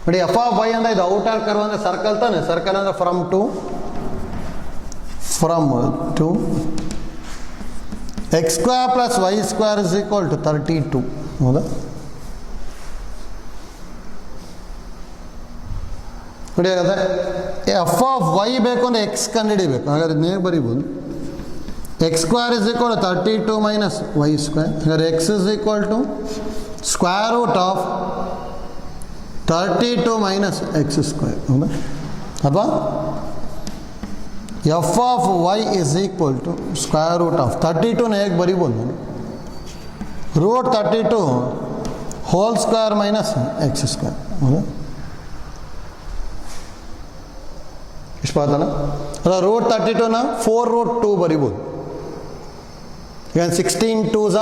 ನೋಡಿ f of y ಅಂದರೆ ಇದು ಔಟರ್ ಕರ್ವ್ ಅಂದರೆ ಸರ್ಕಲ್ ತಾನೆ. ಸರ್ಕಲ್ ಅಂದರೆ from to x square plus y square is equal to 32 ಹೌದಾ. ನೋಡಿ ಹಾಗಾದರೆ ಎಫ್ ಆಫ್ ವೈ ಬೇಕು ಅಂದರೆ ಎಕ್ಸ್ ಕಂಡುಹಿಡಿಬೇಕು. ಹಾಗಾದ್ರೆ ಇದನ್ನ ಹೇಗೆ ಬರಿಬೋದು, x square is equal to 32 minus y square. ಹಾಗಾದ್ರೆ x is equal to square root of 32 minus x square ಹೌದಾ. ಅಥವಾ f of y is equal to square root of 32ನ ಹೇಗೆ ಬರಿಬೋದು ನಾನು, root 32 whole square minus x square ಹೌದಾ. ಇಷ್ಟು ಬರ್ತಲ್ಲ. ಅದ ರೂಟ್ 32ನ 4√2 ಬರಿಬೋದು. ಈಗ 16 2s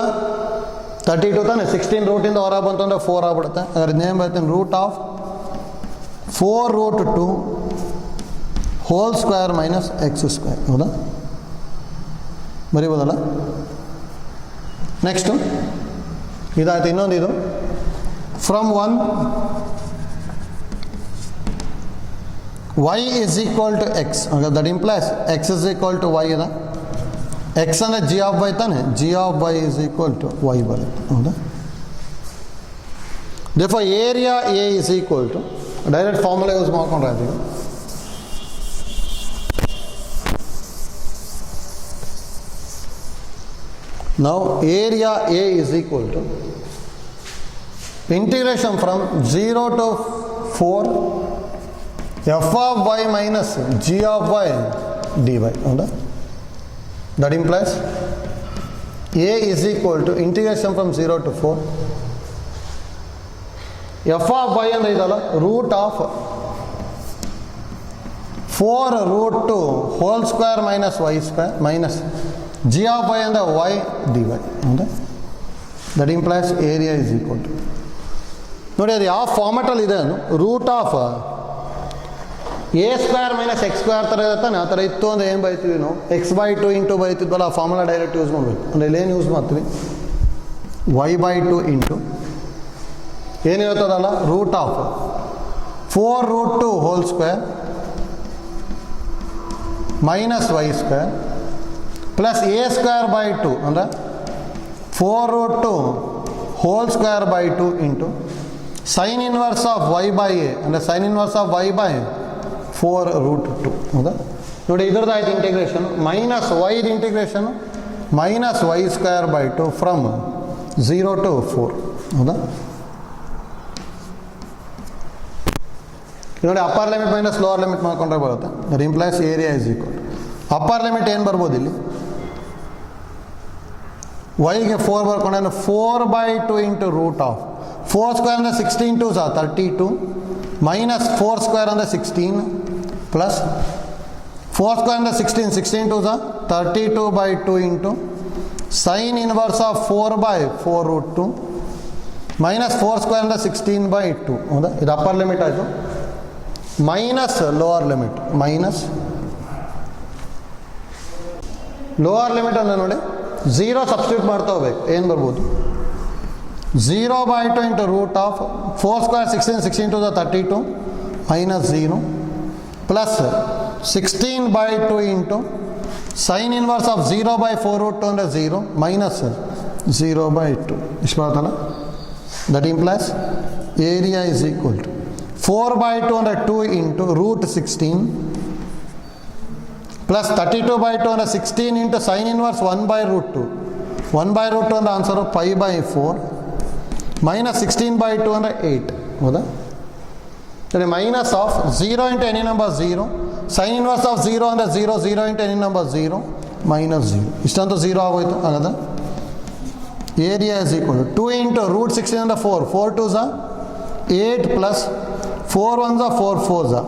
32 ತಾನೆ, 16 ರೂಟಿಂದ ಹೊರ ಬಂತು ಅಂದರೆ 4 ಆಗ್ಬಿಡುತ್ತೆ. ಅದ್ರ ನೇಮ್ ಬರ್ತೀನಿ root of 4√2 whole square minus x square ಹೌದಾ. ಬರಿಬೋದಲ್ಲ. ನೆಕ್ಸ್ಟು ಇದಾಯ್ತು. ಇನ್ನೊಂದು ಇದು from 1 y is equal to x, that implies x is equal to y ಇದೆ. x ಅಂದರೆ g of y ತಾನೆ, g of y is equal to y ಬರುತ್ತೆ. ಹೌದಾ? therefore area A is equal to direct formula use ಮಾಡ್ಕೊಂಡ್ರೆ ಅದೀವಿ. now area A is equal to integration from 0 to 4 f of y minus g of y dy. ಹೌದಾ? that implies A is equal to integration from 0 to 4 f of y ಅಂದರೆ ಇದಲ್ಲ root of 4 root 2 whole square minus y square minus g of y ಅಂದರೆ y d y. ಹೌದಾ? That implies area is equal to, ನೋಡಿ ಅದು ಯಾವ ಫಾರ್ಮೆಟಲ್ಲಿ ಇದೆ ಅನ್ನು root of a square minus x square ಥರ ಇರುತ್ತಾನೆ, ಆ ಥರ ಇತ್ತು ಅಂದರೆ ಏನು ಬೈತೀವಿ ನಾವು x/2 ಇಂಟು ಬೈತಿದ್ವಲ್ಲ, ಆ ಫಾರ್ಮುಲಾ ಡೈರೆಕ್ಟ್ ಯೂಸ್ ಮಾಡಬೇಕು. ಅಂದರೆ ಇಲ್ಲೇನು ಯೂಸ್ ಮಾಡ್ತೀವಿ y/2 ಇಂಟು ಏನಿರುತ್ತದಲ್ಲ root of 4 root 2 whole square minus y square plus a square by 2 ಅಂದರೆ 4 root 2 whole square by 2 into sine inverse of y by a ಅಂದರೆ sine inverse of y by 4 root 2. ಹೌದಾ? ನೋಡಿ ಇದ್ರದ್ದು ಆಯ್ತು integration. Minus ವೈದು integration minus y square by 2 from 0 to 4. ಹೌದಾ? ನೋಡಿ upper limit minus lower limit ಮಾಡ್ಕೊಂಡ್ರೆ ಬರುತ್ತೆ. That implies area is equal upper limit ಏನು ಬರ್ಬೋದು ಇಲ್ಲಿ ವೈಗೆ 4 ಬರ್ಕೊಂಡ್ರೆ 4/2 ಇಂಟು ರೂಟ್ ಆಫ್ 4 ಸ್ಕ್ವೇರ್ ಅಂದರೆ 16 2 32 ಮೈನಸ್ 4 ಸ್ಕ್ವೇರ್ ಅಂದರೆ 16 ಪ್ಲಸ್ 4 ಸ್ಕ್ವೇರ್ ಅಂದರೆ 16 16 2 32/2 into sine inverse of 4/4 root 2 minus 4 square ಅಂದರೆ 16/2. ಹೌದಾ? ಇದು ಅಪ್ಪರ್ ಲಿಮಿಟ್ ಆಯಿತು. Minus lower limit minus lower limit ಅಂದರೆ ನೋಡಿ 0 ಸಬ್ಸ್ಟಿಟ್ಯೂಟ್ ಮಾಡ್ತಾ ಹೋಗ್ಬೇಕು. ಏನು ಬರ್ಬೋದು 0/2 into root of 4 square 16 16 2 32 minus 0 plus 16/2 into sine inverse of 0/4 root 2 ಅಂದರೆ 0 ಮೈನಸ್ 0/2. ಇಷ್ಟು ಬರುತ್ತಲ್ಲ. That implies area is equal to 4/2 ಅಂದರೆ 2 ಇಂಟು ರೂಟ್ 16 ಪ್ಲಸ್ 32/2 ಅಂದರೆ 16 ಇಂಟು ಸೈನ್ ಇನ್ವರ್ಸ್ 1/√2 1/√2 ಅಂದರೆ ಆನ್ಸರು 5/4 ಮೈನಸ್ 16/2 ಅಂದರೆ 8. ಹೌದಾ? ಸರಿ. Minus of 0 into any number 0 sine inverse of 0 ಅಂದರೆ 0 0 ಇಂಟು ಎನಿ ನಂಬರ್ 0 ಮೈನಸ್ 0 ಇಷ್ಟಂತೂ 0 ಆಗೋಯ್ತು. ಹಾಗಾದ್ರೆ area is equal 2 into root 16 ಅಂದರೆ 4 4 2 8 plus 4 1 4 4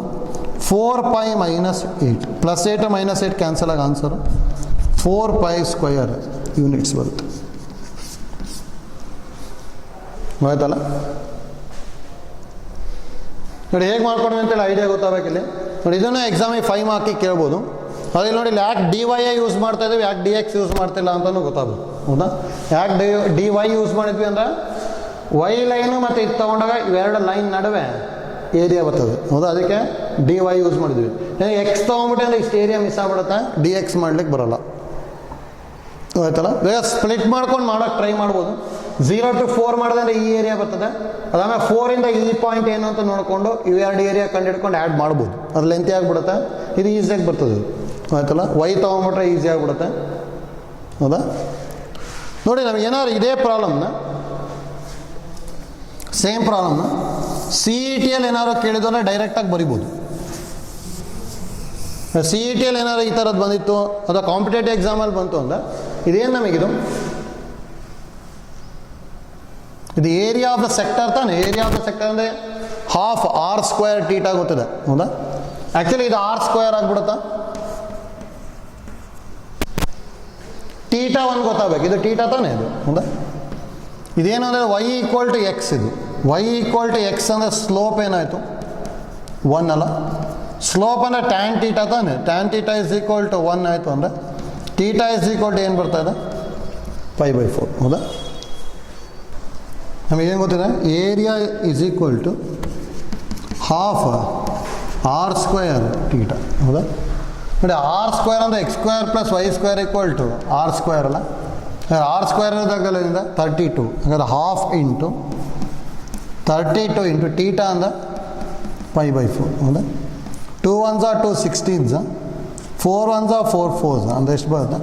4π minus 8 plus 8 minus 8 cancel ಆಗಿ ಆನ್ಸರು 4π ಸ್ಕ್ವಯರ್ ಯೂನಿಟ್ಸ್ ಬರುತ್ತೆ. ಆಯ್ತಲ್ಲ? ನೋಡಿ ಹೇಗೆ ಮಾಡ್ಕೊಂಡ್ವಿ ಅಂತೇಳಿ ಐಡಿಯಾ ಗೊತ್ತಾಗಬೇಕಿಲ್ಲಿ. ನೋಡಿ ಇದನ್ನು ಎಕ್ಸಾಮಿಗೆ 5 ಮಾರ್ಕಿಗೆ ಕೇಳ್ಬೋದು. ಅದ್ರಲ್ಲಿ ನೋಡಿ ಯಾಕೆ ಡಿ ವೈ ಯೂಸ್ ಮಾಡ್ತಾ ಇದ್ದೀವಿ, ಯಾಕೆ ಡಿ ಎಕ್ಸ್ ಯೂಸ್ ಮಾಡ್ತಿಲ್ಲ ಅಂತಲೂ ಗೊತ್ತಾಗಬೇಕು. ಹೌದಾ? ಯಾಕೆ ಡಿ ವೈ ಯೂಸ್ ಮಾಡಿದ್ವಿ ಅಂದರೆ ವೈ ಲೈನು ಮತ್ತು ಇದು ತೊಗೊಂಡಾಗ ಇವೆರಡು ಲೈನ್ ನಡುವೆ ಏರಿಯಾ ಬರ್ತದೆ. ಹೌದಾ? ಅದಕ್ಕೆ ಡಿ ವೈ ಯೂಸ್ ಮಾಡಿದ್ವಿ. ಎಕ್ಸ್ ತೊಗೊಂಡ್ಬಿಟ್ಟೆ ಅಂದರೆ ಇಷ್ಟು ಏರಿಯಾ ಮಿಸ್ ಆಗ್ಬಿಡುತ್ತೆ, ಡಿ ಎಕ್ಸ್ ಮಾಡ್ಲಿಕ್ಕೆ ಬರೋಲ್ಲ. ಆಯ್ತಲ್ಲ? ಬೇಗ ಸ್ಪ್ಲಿಟ್ ಮಾಡ್ಕೊಂಡು ಮಾಡೋಕ್ಕೆ ಟ್ರೈ ಮಾಡ್ಬೋದು. 0 to 4 ಮಾಡಿದ್ರೆ ಈ ಏರಿಯಾ ಬರ್ತದೆ. ಅದಾದ್ಮೇಲೆ 4 ಇಂದ ಈ ಪಾಯಿಂಟ್ ಏನು ಅಂತ ನೋಡಿಕೊಂಡು ಇವೆರಡು ಏರಿಯಾ ಕಂಡುಹಿಡ್ಕೊಂಡು ಆ್ಯಡ್ ಮಾಡ್ಬೋದು. ಅದು ಲೆಂತಿ ಆಗಿಬಿಡುತ್ತೆ, ಇದು ಈಸಿಯಾಗಿ ಬರ್ತದೆ. ಆಯ್ತಲ್ಲ? ವೈ ತೊಗೊಂಡ್ಬಿಟ್ರೆ ಈಸಿ ಆಗಿಬಿಡುತ್ತೆ. ಹೌದಾ? ನೋಡಿ ನಮ್ಗೆ ಏನಾದ್ರು ಇದೇ ಪ್ರಾಬ್ಲಮ್ನ ಸೇಮ್ ಪ್ರಾಬ್ಲಮ್ನ ಸಿ ಇ ಟಿಯಲ್ಲಿ ಏನಾದ್ರು ಕೇಳಿದ್ರು ಅಂದರೆ ಡೈರೆಕ್ಟಾಗಿ ಬರಿಬೋದು. ಸಿ ಇ ಟಿಯಲ್ಲಿ ಏನಾದ್ರು ಈ ಥರದ್ದು ಬಂದಿತ್ತು ಅಥವಾ ಕಾಂಪಿಟೇಟಿವ್ ಎಕ್ಸಾಮಲ್ಲಿ ಬಂತು ಅಂದರೆ ಇದೇನು ನಮಗಿದು ಇದು ಏರಿಯಾ ಆಫ್ ದ ಸೆಕ್ಟರ್ ತಾನೆ. ಏರಿಯಾ ಆಫ್ ದ ಸೆಕ್ಟರ್ ಅಂದರೆ ಹಾಫ್ ಆರ್ ಸ್ಕ್ವೇರ್ ಟೀಟಾ ಗೊತ್ತಿದೆ. ಹೌದಾ? ಆ್ಯಕ್ಚುಲಿ ಇದು ಆರ್ ಸ್ಕ್ವೇರ್ ಆಗಿಬಿಡುತ್ತಾ? ಟೀಟಾ 1 ಗೊತ್ತಾಗಬೇಕು. ಇದು ಟೀಟಾ ತಾನೆ ಇದು. ಹೌದಾ? ಇದೇನು ಅಂದರೆ ವೈ ಈಕ್ವಲ್ ಟು ಎಕ್ಸ್. ಇದು ವೈ ಈಕ್ವಲ್ ಟು ಎಕ್ಸ್ ಅಂದರೆ ಸ್ಲೋಪ್ ಏನಾಯಿತು 1 ಅಲ್ಲ. ಸ್ಲೋಪ್ ಅಂದರೆ ಟ್ಯಾನ್ ಟೀಟಾ ತಾನೆ. Tan theta is equal to 1 ಆಯಿತು ಅಂದರೆ ಟೀಟಾ ಇಸ್ ಈಕ್ವಲ್ ಟು ಏನು ಬರ್ತಾ ಇದೆ π/4 ಹೌದಾ. ನಮಗೇನು ಗೊತ್ತಿದೆ, area is equal to half r square theta ಹೌದಾ. ನೋಡಿ ಆರ್ ಸ್ಕ್ವೇರ್ ಅಂದರೆ x square plus y square equal to r square ಅಲ್ಲ. ಆರ್ ಸ್ಕ್ವೇರ್ ಇರೋದಾಗಲಿಂದ 32, ಹಾಗಾದ್ರೆ ಹಾಫ್ ಇಂಟು 32 ಇಂಟು ಥೀಟಾ ಅಂದ π/4 ಹೌದಾ. 2 1s are 2 16s, 4 1s are 4 4s ಅಂದರೆ ಎಷ್ಟು ಬರುತ್ತೆ,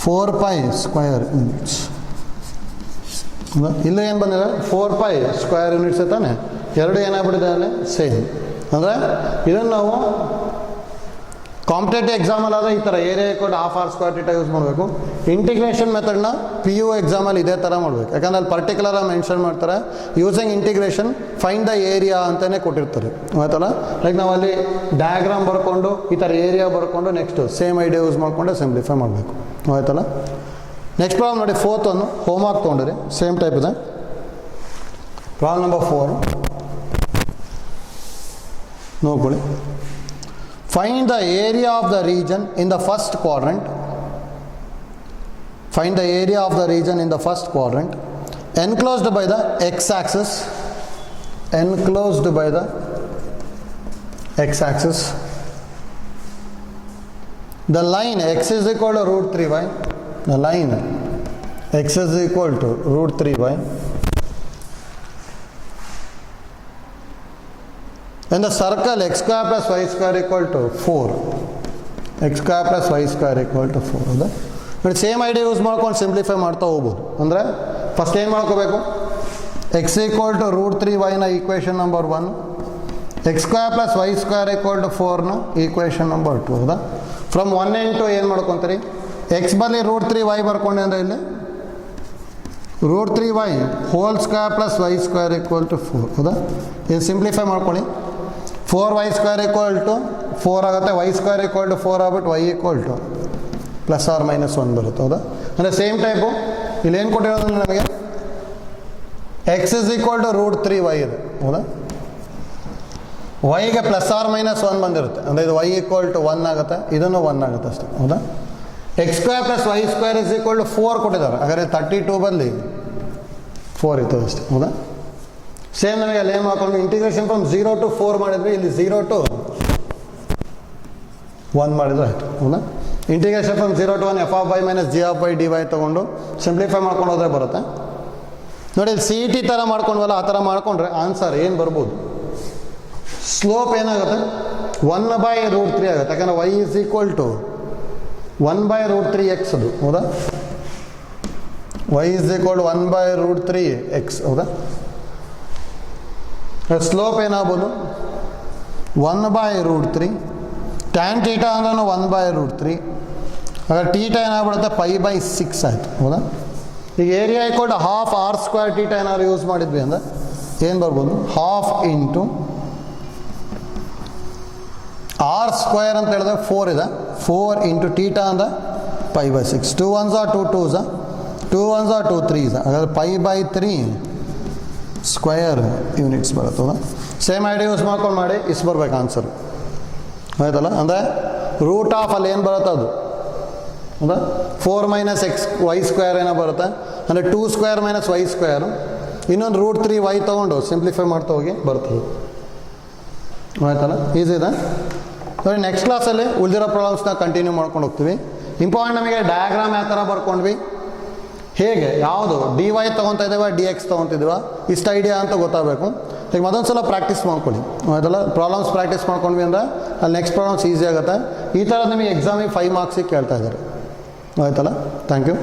4π ಸ್ಕ್ವೇರ್ ಯೂನಿಟ್ಸ್. ಇಲ್ಲೂ ಏನು ಬಂದಿದೆ, 4π ಸ್ಕ್ವೇರ್ ಯೂನಿಟ್ಸ್ ತಾನೆ, ಎರಡು ಏನಾಗ್ಬಿಟ್ಟಿದೆ ಅಲ್ಲಿ ಸೇಮ್. ಅಂದರೆ ಇದನ್ನು ನಾವು ಕಾಂಪಿಟೇಟಿವ್ ಎಕ್ಸಾಮಲ್ಲಾದರೆ ಈ ಥರ area equal half r square theta use ಮಾಡಬೇಕು. ಇಂಟಿಗ್ರೇಷನ್ ಮೆಥಡ್ನ PU ಎಕ್ಸಾಮಲ್ಲಿ ಇದೇ ಥರ ಮಾಡಬೇಕು, ಯಾಕಂದ್ರೆ ಅಲ್ಲಿ ಪರ್ಟಿಕ್ಯುಲರಾಗಿ ಮೆನ್ಷನ್ ಮಾಡ್ತಾರೆ using integration find the area ಅಂತಲೇ ಕೊಟ್ಟಿರ್ತಾರೆ ಆಯ್ತಲ್ಲ. ಲೈಕ್ ನಾವು ಅಲ್ಲಿ ಡಯಾಗ್ರಾಮ್ ಬರ್ಕೊಂಡು ಈ ಥರ ಏರಿಯಾ ಬರ್ಕೊಂಡು ನೆಕ್ಸ್ಟ್ ಸೇಮ್ ಐಡಿಯಾ ಯೂಸ್ ಮಾಡಿಕೊಂಡು ಸಿಂಪ್ಲಿಫೈ ಮಾಡಬೇಕು ಆಯ್ತಲ್ಲ. ನೆಕ್ಸ್ಟ್ ಪ್ರಾಬ್ಲಮ್ ನೋಡಿ, 4th ಒಂದು ಹೋಮ್ವರ್ಕ್ ತೊಗೊಂಡಿರಿ, ಸೇಮ್ ಟೈಪ್ ಇದೆ. ಪ್ರಾಬ್ಲಮ್ ನಂಬರ್ 4 ನೋಡ್ಕೊಳ್ಳಿ. Find the area of the region in the first quadrant. Find the area of the region in the first quadrant enclosed by the x-axis. Enclosed by the x-axis. The line x is equal to root 3y. The line x is equal to root 3y. And the circle x square plus y square equal to 4. X square plus y square equal to 4 ಹೌದಾ. ನೋಡಿ same idea use ಮಾಡ್ಕೊಂಡು simplify ಮಾಡ್ತಾ ಹೋಗ್ಬೋದು. ಅಂದರೆ first ಏನು ಮಾಡ್ಕೋಬೇಕು, x equal to root 3y equation number 1, x square plus y square equal to 4 equation number 2 ಹೌದಾ. From 1 and 2 ಏನು ಮಾಡ್ಕೊತೀರಿ, ಎಕ್ಸ್ ಬದಲಿ ರೂಟ್ 3y ಬರ್ಕೊಂಡೆ ಅಂದರೆ ಇಲ್ಲಿ root 3y whole square plus y square equal to 4 ಹೌದಾ. ಇದು ಸಿಂಪ್ಲಿಫೈ ಮಾಡ್ಕೊಳ್ಳಿ. 4y square equal to 4 ಆಗುತ್ತೆ, y ಸ್ಕ್ವೇರ್ ಈಕ್ವಲ್ ಟು 4 ಆಗ್ಬಿಟ್ಟು y equal to plus or minus 1 ಬರುತ್ತೆ ಹೌದಾ. ಅಂದರೆ ಸೇಮ್ ಟೈಪು ಇಲ್ಲಿ ಏನು ಕೊಟ್ಟಿರೋದು ನಮಗೆ, x is equal to root 3y ಇದೆ ಹೌದಾ. ವೈಗೆ ಪ್ಲಸ್ ಆರ್ ಮೈನಸ್ 1 ಬಂದಿರುತ್ತೆ, ಅಂದರೆ ಇದು y ಈಕ್ವಲ್ ಟು 1 ಆಗುತ್ತೆ, ಇದನ್ನು 1 ಆಗುತ್ತೆ ಅಷ್ಟೇ ಹೌದಾ. X square plus y square is equal to 4 ಕೊಟ್ಟಿದ್ದಾರೆ, ಹಾಗಾದರೆ 32 ಬದಲಿ 4 ಇರ್ತದೆ ಅಷ್ಟೇ ಹೌದಾ. ಸೇಮ್ ನಮಗೆ ಅಲ್ಲಿ ಏನು ಮಾಡ್ಕೊಂಡು ಇಂಟಿಗ್ರೇಷನ್ ಫ್ರಮ್ 0 to 4 ಮಾಡಿದ್ವಿ, ಇಲ್ಲಿ 0 to 1 ಮಾಡಿದ್ರೆ ಆಯಿತು ಹೌದಾ. Integration from 0 to 1 f(y - g(y) ತೊಗೊಂಡು ಸಿಂಪ್ಲಿಫೈ ಮಾಡ್ಕೊಂಡು ಹೋದ್ರೆ ಬರುತ್ತೆ. ನೋಡಿ ಇಲ್ಲಿ CET ಥರ ಮಾಡ್ಕೊಂಡ್ವಲ್ಲ, ಆ ಥರ ಮಾಡ್ಕೊಂಡ್ರೆ ಆನ್ಸರ್ ಏನು ಬರ್ಬೋದು, ಸ್ಲೋಪ್ ಏನಾಗುತ್ತೆ 1/√3 ಆಗುತ್ತೆ, ಯಾಕಂದರೆ y is equal to 1/√3x ಅದು ಹೌದಾ. y is equal to 1/√3x ಹೌದಾ. ಸ್ಲೋಪ್ ಏನಾಗ್ಬೋದು 1/√3, ಟ್ಯಾನ್ ಥೀಟಾ ಅಂದ್ರೆ 1/√3, ಹಾಗಾದ್ರೆ ಥೀಟಾ ಏನಾಗ್ಬಿಡುತ್ತೆ π/6 ಆಯಿತು ಹೌದಾ. ಈಗ area equal to half r square theta ಏನಾದ್ರು ಯೂಸ್ ಮಾಡಿದ್ವಿ ಅಂದರೆ ಏನು ಬರ್ಬೋದು, ಹಾಫ್ ಇಂಟು ಆರ್ ಸ್ಕ್ವೇರ್ ಅಂತ ಹೇಳಿದ್ರೆ 4 ಇದೆ, 4 ಇಂಟು ಥೀಟಾ ಅಂದರೆ π/6. 2 1s are 2 2s, 2 1s are 2 3s, ಹಾಗಾದ್ರೆ π/3 ಸ್ಕ್ವೇರ್ ಯೂನಿಟ್ಸ್ ಬರುತ್ತೆ ಹೌದಾ. ಸೇಮ್ ಐಡಿಯಾ ಯೂಸ್ ಮಾಡ್ಕೊಂಡು ಮಾಡಿ ಇಷ್ಟು ಬರ್ಬೇಕು ಆನ್ಸರ್ ಆಯ್ತಲ್ಲ. ಅಂದರೆ ರೂಟ್ ಆಫ್ ಅಲ್ಲಿ ಏನು ಬರುತ್ತೆ ಅದು ಹೌದಾ, 4 - xy ಸ್ಕ್ವೇರ್ ಏನೋ ಬರುತ್ತೆ, ಅಂದರೆ 2 ಸ್ಕ್ವೇರ್ - y ಸ್ಕ್ವೇರು, ಇನ್ನೊಂದು ರೂಟ್ 3y ತೊಗೊಂಡು ಸಿಂಪ್ಲಿಫೈ ಮಾಡ್ತಾ ಹೋಗಿ ಬರ್ತದೆ ಆಯ್ತಲ್ಲ. ಈಸಿ ಇದೆ ನೋಡಿ. ನೆಕ್ಸ್ಟ್ ಕ್ಲಾಸಲ್ಲಿ ಉಳಿದಿರೋ ಪ್ರಾಬ್ಲಮ್ಸ್ನ ಕಂಟಿನ್ಯೂ ಮಾಡ್ಕೊಂಡು ಹೋಗ್ತೀವಿ. ಇಂಪಾರ್ಟೆಂಟ್ ನಮಗೆ ಡಯಾಗ್ರಾಮ್ ಯಾವ ಥರ ಬರ್ಕೊಂಡ್ವಿ, ಹೇಗೆ ಯಾವುದು dy ತೊಗೊತಾ ಇದ್ದೀವ dx ತೊಗೊತಿದ್ದೀವ, ಇಷ್ಟು ಐಡಿಯಾ ಅಂತ ಗೊತ್ತಾಗಬೇಕು. ಈಗ ಮತ್ತೊಂದು ಸಲ ಪ್ರಾಕ್ಟೀಸ್ ಮಾಡ್ಕೊಳ್ಳಿ ಆಯ್ತಲ್ಲ. ಪ್ರಾಬ್ಲಮ್ಸ್ ಪ್ರಾಕ್ಟೀಸ್ ಮಾಡ್ಕೊಂಡ್ವಿ ಅಂದರೆ ಅಲ್ಲಿ ನೆಕ್ಸ್ಟ್ ಪ್ರಾಬ್ಲಮ್ಸ್ ಈಸಿ ಆಗುತ್ತೆ. ಈ ಥರ ನಿಮಗೆ ಎಕ್ಸಾಮಿಗೆ 5 ಮಾರ್ಕ್ಸಿಗೆ ಕೇಳ್ತಾ ಇದ್ದಾರೆ ಆಯ್ತಲ್ಲ. Thank you.